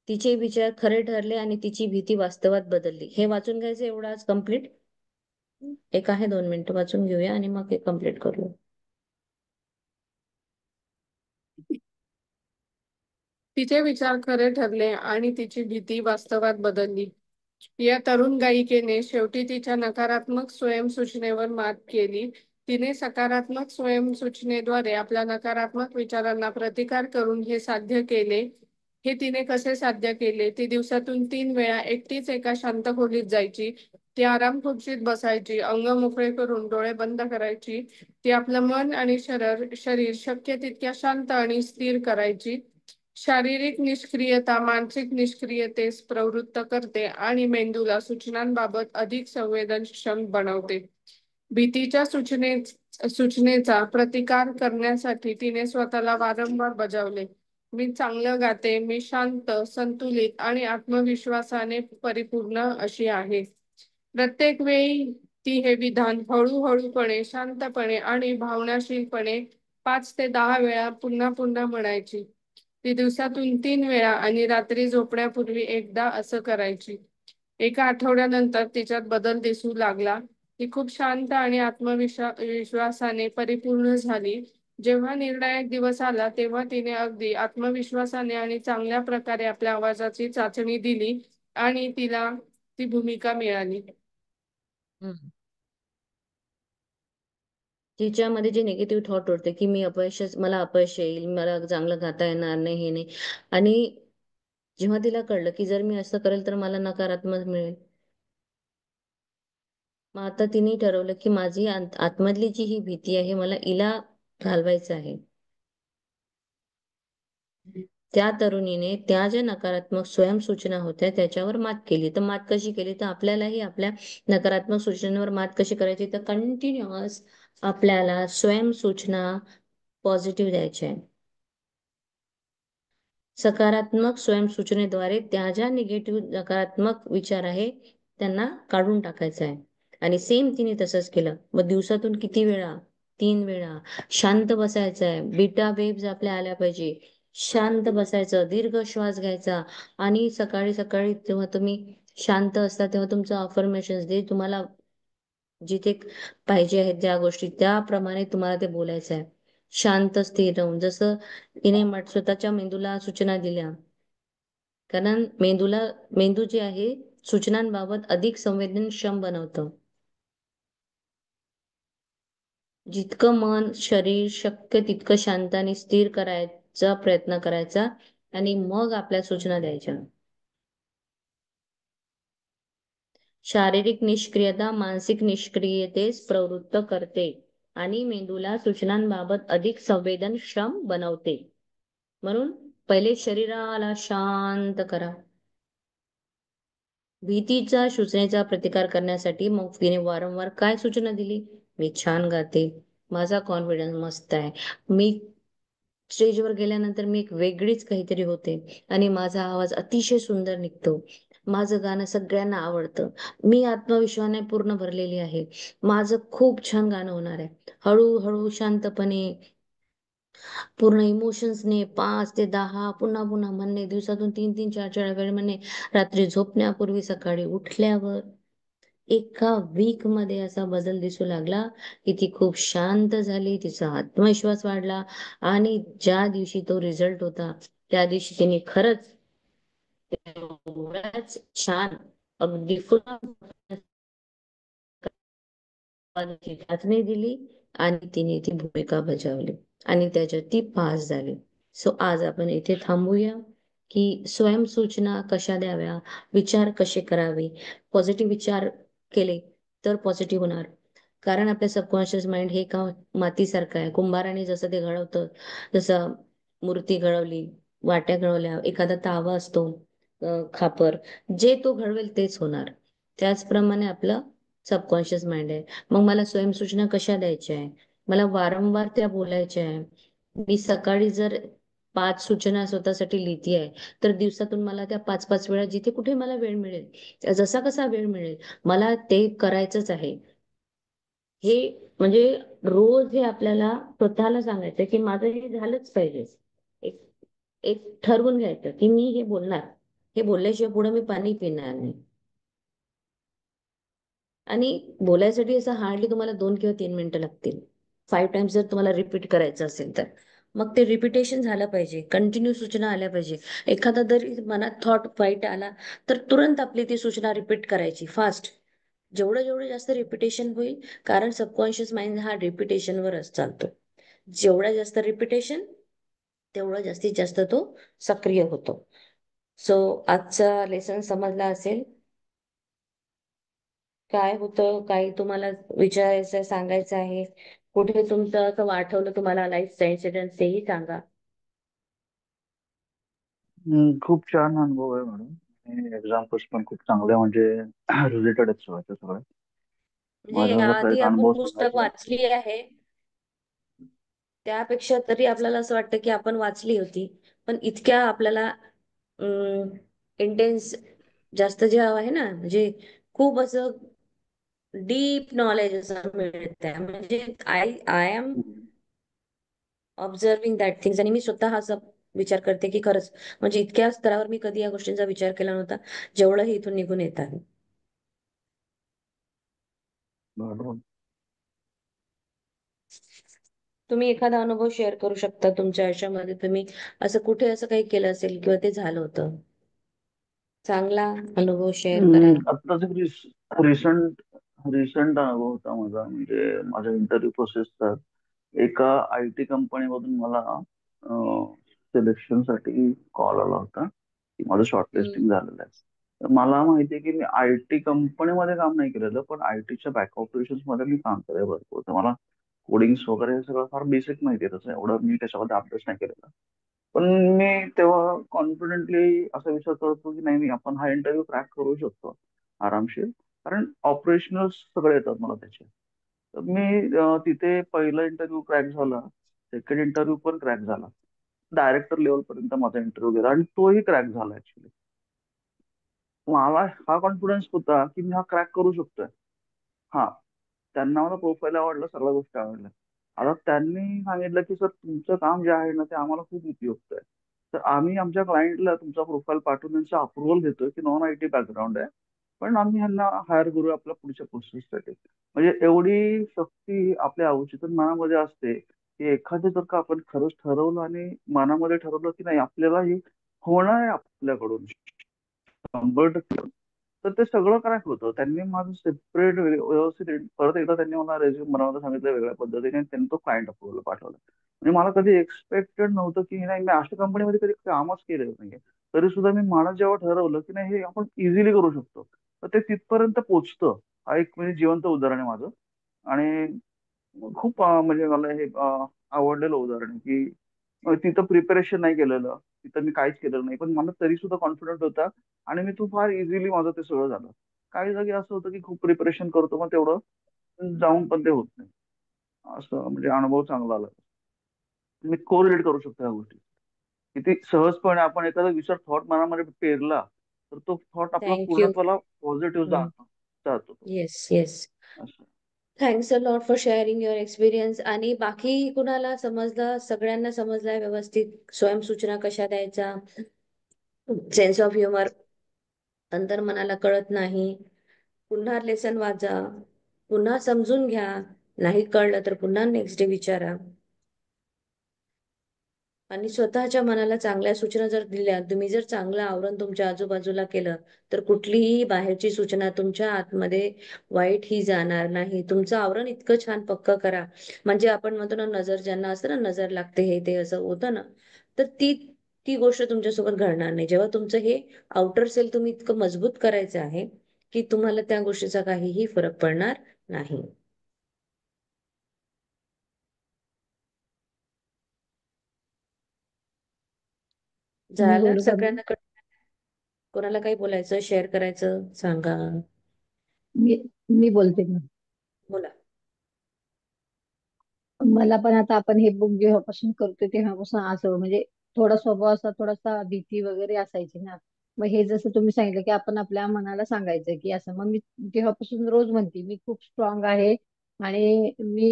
तिचे विचार खरे ठरले आणि तिची भीती वास्तवात बदलली. हे वाचून घ्यायचं एवढं आज कम्प्लीट. एक आहे 2 मिनिटं वाचून घेऊया आणि मग हे कम्प्लीट करूया. तिचे विचार खरे ठरले आणि तिची भीती वास्तवात बदलली. या तरुण गायिकेने शेवटी तिच्या नकारात्मक स्वयंसूचनेवर मात केली. तिने सकारात्मक स्वयंसूचनेद्वारे आपल्या नकारात्मक विचारांना प्रतिकार करून हे साध्य केले. हे तिने कसे साध्य केले? ती दिवसातून 3 वेळा एकटीच एका शांत खोलीत जायची. ती आराम खुर्चीत बसायची, अंग मोकळे करून डोळे बंद करायची. ती आपलं मन आणि शरीर शक्य तितक्या शांत आणि स्थिर करायची. शारीरिक निष्क्रियता मानसिक निष्क्रियतेस प्रवृत्त करते आणि मेंदूला सूचनांबाबत अधिक संवेदनक्षम बनवते. भीतीच्या सूचनेचा प्रतिकार करण्यासाठी तिने स्वतःला वारंवार बजावले. मी चांगलं गाते, मी शांत, संतुलित आणि आत्मविश्वासाने परिपूर्ण अशी आहे. प्रत्येक वेळी ती हे विधान हळूहळूपणे, शांतपणे आणि भावनाशीलपणे 5 ते 10 वेळा पुन्हा पुन्हा म्हणायची. ती दिवसातून 3 वेळा आणि रात्री झोपण्यापूर्वी एकदा असं करायची. एका आठवड्यानंतर तिच्यात बदल दिसू लागला. ती खूप शांत आणि विश्वासाने परिपूर्ण झाली. जेव्हा निर्णायक दिवस आला तेव्हा तिने अगदी आत्मविश्वासाने आणि चांगल्या प्रकारे आपल्या आवाजाची चाचणी दिली आणि तिला ती भूमिका मिळाली. तिच्यामध्ये जे निगेटिव्ह थॉट होते की मला अपयश येईल, मला चांगलं गाता येणार नाही, हे नाही, आणि जेव्हा तिला कळलं की जर मी असं करेल तर मला नकारात्मक मिळेल, मग आता तिने ठरवलं की माझी आतमधली जी ही भीती आहे मला हिला घालवायचं आहे. त्या तरुणीने त्या ज्या नकारात्मक स्वयंसूचना होत्या त्याच्यावर मात केली. तर मात कशी केली? तर आपल्यालाही आपल्या नकारात्मक सूचनांवर मात कशी करायची? तर कंटिन्युअस आपल्याला स्वयंसूचना पॉझिटिव्ह द्यायच्या आहे. सकारात्मक स्वयंसूचनेद्वारे त्या ज्या निगेटिव्ह नकारात्मक विचार आहे त्यांना काढून टाकायचं आहे. आणि सेम तिने तसंच केलं. मग दिवसातून किती वेळा? 3 वेळा शांत बसायचं आहे. बीटा वेव्हज आपल्या आल्या पाहिजे. शांत बसायचं, दीर्घ श्वास घ्यायचा आणि सकाळी सकाळी जेव्हा तुम्ही शांत असता तेव्हा तुमचं अफर्मेशन्स जे तुम्हाला जिथे पाहिजे आहेत ज्या गोष्टी त्याप्रमाणे तुम्हाला ते बोलायचं आहे. शांत स्थिर राहून, जसं तिने स्वतःच्या मेंदूला सूचना दिल्या. कारण मेंदू जे आहे सूचनांबाबत अधिक संवेदनक्षम बनवतं. जितकं मन शरीर शक्य तितकं शांत आणि स्थिर करायचा प्रयत्न करायचा आणि मग आपल्या सूचना द्यायच्या. शारीरिक निष्क्रियता मानसिक निष्क्रियतेस प्रवृत्त करते आणि मेंदूला सूचनांबाबत अधिक संवेदनक्षम बनवते. म्हणून पहिले शरीराला शांत करा. भीतीचा सूचनेचा प्रतिकार करण्यासाठी मग तिने वारंवार काय सूचना दिली? मी छान गाते, माझा कॉन्फिडन्स मस्त आहे, मी स्टेजवर गेल्यानंतर मी एक वेगळीच काहीतरी होते आणि माझा आवाज अतिशय सुंदर निघतो, माझं गाणं सगळ्यांना आवडतं, मी आत्मविश्वासाने पूर्ण भरलेली आहे, माझं खूप छान गाणं होणार आहे. हळूहळू शांतपणे पूर्ण इमोशन्सने 5 ते 10 पुन्हा पुन्हा म्हणणे, दिवसातून 3-3, 4-4 वेळ म्हणणे, रात्री झोपण्यापूर्वी, सकाळी उठल्यावर. एका वीक मध्ये असा बदल दिसू लागला की ती खूप शांत झाली, तिचा आत्मविश्वास वाढला आणि ज्या दिवशी तो रिझल्ट होता त्या दिवशी तिने खरंच एवढ्याच छान अगदी चाचणी दिली आणि तिने ती भूमिका बजावली आणि त्याच्यात ती पास झाली. सो आज आपण इथे थांबूया की स्वयंसूचना कशा द्याव्या, विचार कसे करावे. पॉझिटिव्ह विचार केले तर पॉझिटिव्ह होणार. कारण आपल्या सबकॉन्शियस माइंड हे का मातीसारखं आहे. कुंभाराने जसं ते घडवतं, जसं मूर्ती घडवली, वाट्या घडवल्या, एखादा तावा असतो, खापर, जे तो घडवेल तेच होणार. त्याचप्रमाणे आपलं सबकॉन्शियस माइंड आहे. मग मला स्वयंसूचना कशा द्यायच्या आहे, मला वारंवार त्या बोलायच्या आहे. मी सकाळी जर 5 सूचना स्वतःसाठी लिहिती आहे, तर दिवसातून मला त्या 5-5 वेळा, जिथे कुठे मला वेळ मिळेल, जसा कसा वेळ मिळेल, मला ते करायचंच आहे. हे म्हणजे रोज हे आपल्याला स्वतःला सांगायचं की माझं हे झालंच पाहिजे. एक एक ठरवून घ्यायचं की मी हे बोलणार, हे बोलल्याशिवाय पुढे मी पाणी पिणार नाही. आणि बोलायसाठी असं हार्डली तुम्हाला 2 किंवा 3 मिनिटं लागतील. 5 टाइम्स जर तुम्हाला रिपीट करायचं असेल तर. मग ते रिपिटेशन झालं पाहिजे, कंटिन्यू सूचना आल्या पाहिजे. एखादा जरी मनात थॉट वाईट आला तर तुरंत आपली ती सूचना रिपीट करायची फास्ट. जेवढं जेवढं जास्त रिपिटेशन होईल, कारण सबकॉन्शियस माइंड हा रिपिटेशनवरच चालतो. जेवढा जास्त रिपिटेशन, तेवढा जास्तीत जास्त तो सक्रिय होतो. सो आजचा लेसन समजला असेल. काय होतं, काही तुम्हाला विचारायचं सांगायचं आहे, कुठे तुमचं असं आठवलं तुम्हाला लाईफचा इन्सिडेंट, तेही सांगा. खूप छान अनुभव आहे मॅडम. एक्झाम्पल्स पण खूप चांगले, म्हणजे रिलेटेड आहेत सगळ्याच्या सगळ्या. म्हणजे माझा जर याआधी एक आपण अनुभव पुस्तक सांगायचा. वाचली आहे, त्यापेक्षा तरी आपल्याला असं वाटतं की आपण वाचली होती, पण इतक्या आपल्याला इंटेन्स जास्त जे आहे ना, म्हणजे खूप असं डीप नॉलेज असं मिळत आहे. म्हणजे I I am observing that things. आणि मी स्वतः असं विचार करते की खरंच म्हणजे इतक्या स्तरावर मी कधी या गोष्टींचा विचार केला नव्हता, जेवढं हे इथून निघून येत आहे. बरोबर. तुम्ही एखादा अनुभव शेअर करू शकता तुमच्या आयुष्यामध्ये, तुम्ही असं कुठे असं काही केलं असेल किंवा ते झालं होतं, चांगला अनुभव शेअर करा. आत्ताच एक रिसंट रिसंट अनुभव होता माझा, म्हणजे माझ्या इंटरव्ह्यू प्रोसेसचा. एका आय टी कंपनीमधून मला सिलेक्शन साठी कॉल आला होता की माझं हम्म. शॉर्टलिस्टिंग झालेलं आहे. तर मला माहिती आहे की मी आय टी कंपनीमध्ये काम नाही केलेलं, पण आय टीच्या बॅक ऑपरेशन्स मध्ये मी काम केलंय भरपूर. तर मला कोडिंग्स वगैरे हे सगळं फार बेसिक माहिती आहे. तसं एवढं मी त्याच्यामध्ये अभ्यास नाही केलेला. पण मी तेव्हा कॉन्फिडेंटली असा विचार करत होतो की नाही, मी आपण हा इंटरव्ह्यू क्रॅक करू शकतो आरामशीर. कारण ऑपरेशनल सगळे येतात मला त्याचे. तर मी तिथे पहिला इंटरव्ह्यू क्रॅक झाला, सेकंड इंटरव्ह्यू पण क्रॅक झाला, डायरेक्टर लेवल पर्यंत माझा इंटरव्ह्यू गेला आणि तोही क्रॅक झाला ऍक्च्युली. मला हा कॉन्फिडन्स होता की मी हा क्रॅक करू शकतोय. हा, त्यांना मला प्रोफाईल आवडलं, सगळ्या गोष्टी आवडल्या. आता त्यांनी सांगितलं की सर तुमचं काम जे आहे ना ते आम्हाला खूप उपयुक्त आहे. तर आम्ही आमच्या क्लायंटला तुमचा प्रोफाईल पाठवून त्यांचा अप्रुव्हल देतोय की नॉन आय टी बॅकग्राऊंड आहे, पण आम्ही ह्यांना हायर करू आपल्या पुढच्या प्रोसेससाठी. म्हणजे एवढी शक्ती आपल्या अवचेतन मनामध्ये असते की एखादं जर का आपण खरंच ठरवलं आणि मनामध्ये ठरवलं की नाही आपल्याला हे होणार आहे आपल्याकडून 100%, तर ते सगळं क्रॅक होतं. त्यांनी माझं सेपरेट व्यवस्थित परत एकदा त्यांनी मला रेझ्यूम बनवायला सांगितलं वेगळ्या पद्धतीने, आणि त्यांनी तो क्लायंट अप्रुव्हल पाठवला. म्हणजे मला कधी एक्सपेक्टेड नव्हतं की नाही, मी अशा कंपनीमध्ये कधी कामच केलेलं नाहीये. तरी सुद्धा मी मनात जेव्हा ठरवलं की नाही हे आपण इझिली करू शकतो, तर ते तिथपर्यंत पोहोचतं. हा एक म्हणजे जिवंत उदाहरण आहे माझं. आणि खूप म्हणजे मला हे आवडलेलं उदाहरण आहे की तिथं प्रिपरेशन नाही केलेलं, तिथं मी काहीच केलेलं नाही, पण मला तरी सुद्धा कॉन्फिडंट होता. आणि मी तू फार इझिली माझं ते सगळं झालं. काही जागी असं होतं की खूप प्रिपरेशन करतो पण तेवढं जाऊन पण ते होत नाही. असं म्हणजे अनुभव चांगला आला. मी कोरिलेट करू शकतो या गोष्टी किती सहजपणे. आपण एखादा विचार थॉट मनामध्ये पेरला तर तो थॉट आपला थँक्यू. पूर्णत्वाला पॉझिटिव्ह जातो तो. Yes yes. असं. Thanks a lot for sharing your experience. आणि बाकी कुणाला समजलं, सगळ्यांना समजलाय व्यवस्थित स्वयंसूचना कशा द्यायचा, सेन्स ऑफ ह्युमर, अंतर्मनाला कळत नाही, पुन्हा लेसन वाचा, पुन्हा समजून घ्या, नाही कळलं तर पुन्हा नेक्स्ट डे विचारा. आणि स्वतःच्या मनाला चांगल्या सूचना जर दिल्या, तुम्ही जर चांगलं आवरण तुमच्या आजूबाजूला केलं, तर कुठलीही बाहेरची सूचना तुमच्या आतमध्ये वाईट ही जाणार नाही. तुमचं आवरण इतकं छान पक्क करा, म्हणजे आपण म्हणतो ना, नजर ज्यांना असतं ना, नजर लागते हे ते असं होतं ना, तर ती ती गोष्ट तुमच्यासोबत घडणार नाही. जेव्हा तुमचं हे आउटर सेल तुम्ही इतकं मजबूत करायचं आहे की तुम्हाला त्या गोष्टीचा काहीही फरक पडणार नाही. मी झालं बोलू का मॅम? सगळ्यांना कोणाला काही बोलायचं, शेअर करायचं सांगा. मी मी बोलते मॅम. बोला. मला पण आता आपण हे बुक जेव्हापासून करतो तेव्हापासून असं म्हणजे थोडा स्वभाव असा थोडासा भीती वगैरे असायची ना. मग हे जसं तुम्ही सांगितलं की आपण आपल्या मनाला सांगायचं की असं, मग मी तेव्हापासून रोज म्हणते मी खूप स्ट्रॉंग आहे आणि मी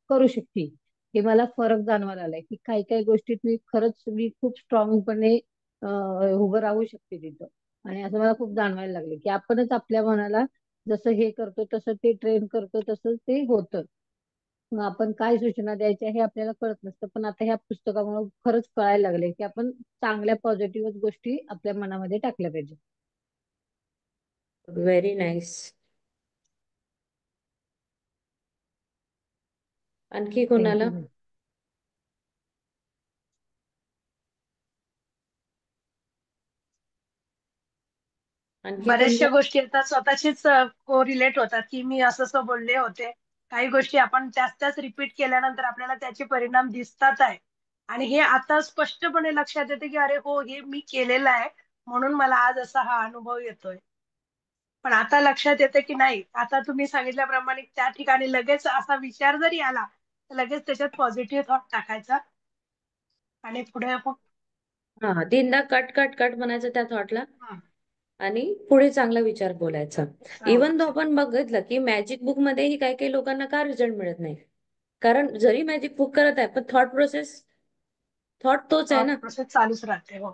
करू शकते. हे मला फरक जाणवायला लागलाय की काही काही गोष्टीत मी खरंच मी खूप स्ट्रॉंगपणे उभं राहू शकते तिथं. आणि असं मला खूप जाणवायला लागले की आपणच आपल्या मनाला जसं हे करतो तसं ते ट्रेन करतो तसं ते होतं. मग आपण काय सूचना द्यायच्या हे आपल्याला कळत नसतं, पण आता ह्या पुस्तकामुळे खरंच कळायला लागले की आपण चांगल्या पॉझिटिव्ह गोष्टी आपल्या मनामध्ये टाकल्या पाहिजे. Very nice. आणखी कोणाला? थँक्यू. आणखी बऱ्याचशा कोणाला? गोष्टी आता स्वतःशीच कोरिलेट होतात की मी असं असं बोलले होते. काही गोष्टी आपण जास्तच रिपीट केल्यानंतर आपल्याला त्याचे परिणाम दिसतात आहे. आणि हे आता स्पष्टपणे लक्षात येते की अरे हो, हे मी केलेलं आहे म्हणून मला आज असा हा अनुभव येतोय. पण आता लक्षात येतं की नाही, आता तुम्ही सांगितल्याप्रमाणे त्या ठिकाणी लगेच असा विचार जरी आला तर लगेच त्याच्यात पॉझिटिव्ह थॉट टाकायचा आणि पुढे मग हा, तीनदा कट कट कट म्हणायचं त्या थॉटला हं, आणि पुढे चांगला विचार बोलायचा. इवन तो सांगायचं. आपण बघितलं की मॅजिक बुक मध्येही काही काही लोकांना का रिझल्ट मिळत नाही, कारण जरी मॅजिक बुक करत आहे पण थॉट तोच आहे थॉट ना, प्रोसेस चालूच राहते. हो.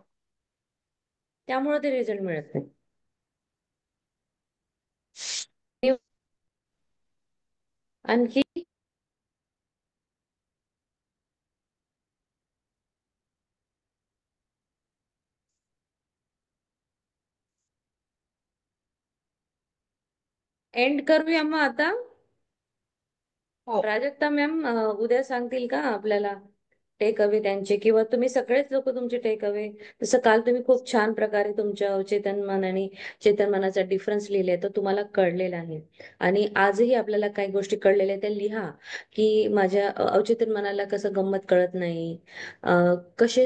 त्यामुळे ते रिझल्ट मिळत नाही. आणखी एंड करूया मग आता. हो. प्राजक्ता मॅम उद्या सांगतील का आपल्याला टेक अवे त्यांचे, किंवा तुम्ही सगळेच लोक तुमचे टेक अवे. जसं काल तुम्ही खूप छान प्रकारे तुमच्या अवचेतन आणि चेतन मनाचा डिफरन्स लिहिले तर तुम्हाला कळलेला आहे. आणि आजही आपल्याला काही गोष्टी कळलेल्या त्या लिहा की माझ्या अवचेतन मनाला कसं गंमत कळत नाही, कसे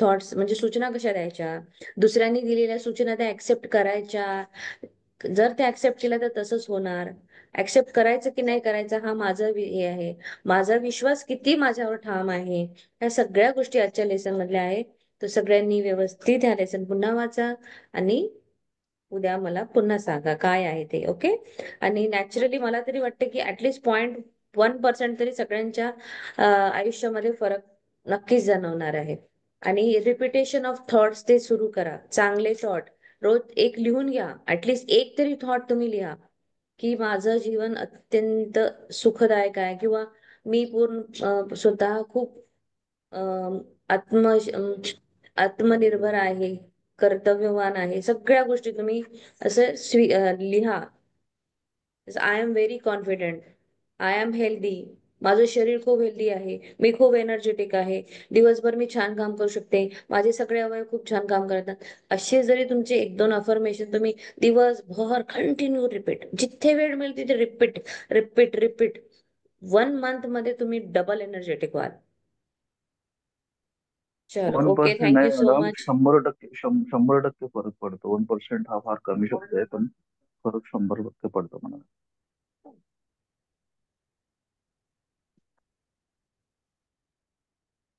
थॉट्स म्हणजे सूचना कशा द्यायच्या, दुसऱ्यांनी दिलेल्या सूचना त्या ऍक्सेप्ट करायच्या. जर ते ऍक्सेप्ट केलं तर तसंच होणार. ऍक्सेप्ट करायचं की नाही करायचं हा माझा हे आहे. माझा विश्वास किती माझ्यावर ठाम आहे. ह्या सगळ्या गोष्टी आजच्या लेसन मधल्या आहेत. तर सगळ्यांनी व्यवस्थित ह्या लेसन पुन्हा वाचा आणि उद्या मला पुन्हा सांगा काय आहे ते. ओके. आणि नॅचरली मला तरी वाटतं की ऍटलीस्ट 0.1% तरी सगळ्यांच्या आयुष्यामध्ये फरक नक्कीच जाणवणार आहे. आणि रिपिटेशन ऑफ थॉट्स ते सुरू करा. चांगले थॉट रोज एक लिहून घ्या. ऍटलीस्ट एक तरी थॉट तुम्ही लिहा की माझं जीवन अत्यंत सुखदायक आहे, किंवा मी पूर्ण स्वतः खूप अं, आत्म आत्मनिर्भर आहे, कर्तव्यवान आहे. सगळ्या गोष्टी तुम्ही असं लिहा. I am very confident, I am healthy, माझं शरीर खूप हेल्दी आहे, मी खूप एनर्जेटिक आहे, दिवसभर मी छान काम करू शकते, माझे सगळे अवयव खूप छान काम करतात. असे जरी तुमचे एक दोन अफर्मेशन तुम्ही दिवसभर कंटिन्यू रिपीट, जिथे वेळ मिळेल तिथे रिपीट रिपीट रिपीट, 1 मंथ मध्ये तुम्ही डबल एनर्जेटिक व्हाल. चलो, ओके. 1% नाही थँक्यू सो मॅडम, मच. 100% 100% फरक पडतो. 1% हा फार कमी शब्द आहे, पण फरक 100% पडतो मला.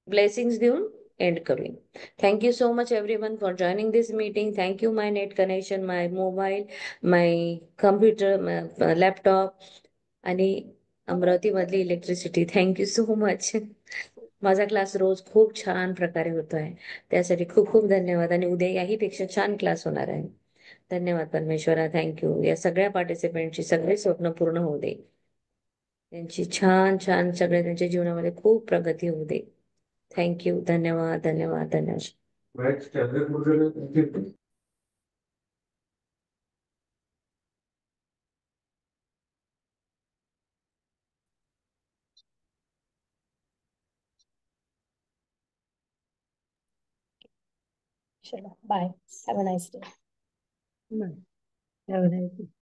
ब्लेसिंग्स देऊन एंड करूया. Thank you so much everyone for joining this meeting. Thank you my net connection, my mobile, my computer, laptop आणि अमरावती मधली electricity. Thank you so much. माझा क्लास रोज खूप छान प्रकारे होतोय, त्यासाठी खूप खूप धन्यवाद. आणि उद्या याहीपेक्षा छान क्लास होणार आहे. धन्यवाद परमेश्वरा. थँक्यू. या सगळ्या पार्टिसिपेंटची सगळे स्वप्न पूर्ण होऊ दे, त्यांची छान छान सगळ्या त्यांच्या जीवनामध्ये खूप प्रगती होऊ दे. थँक्यू. धन्यवाद धन्यवाद धन्यवाद. चला bye, have a nice day. Have a nice day.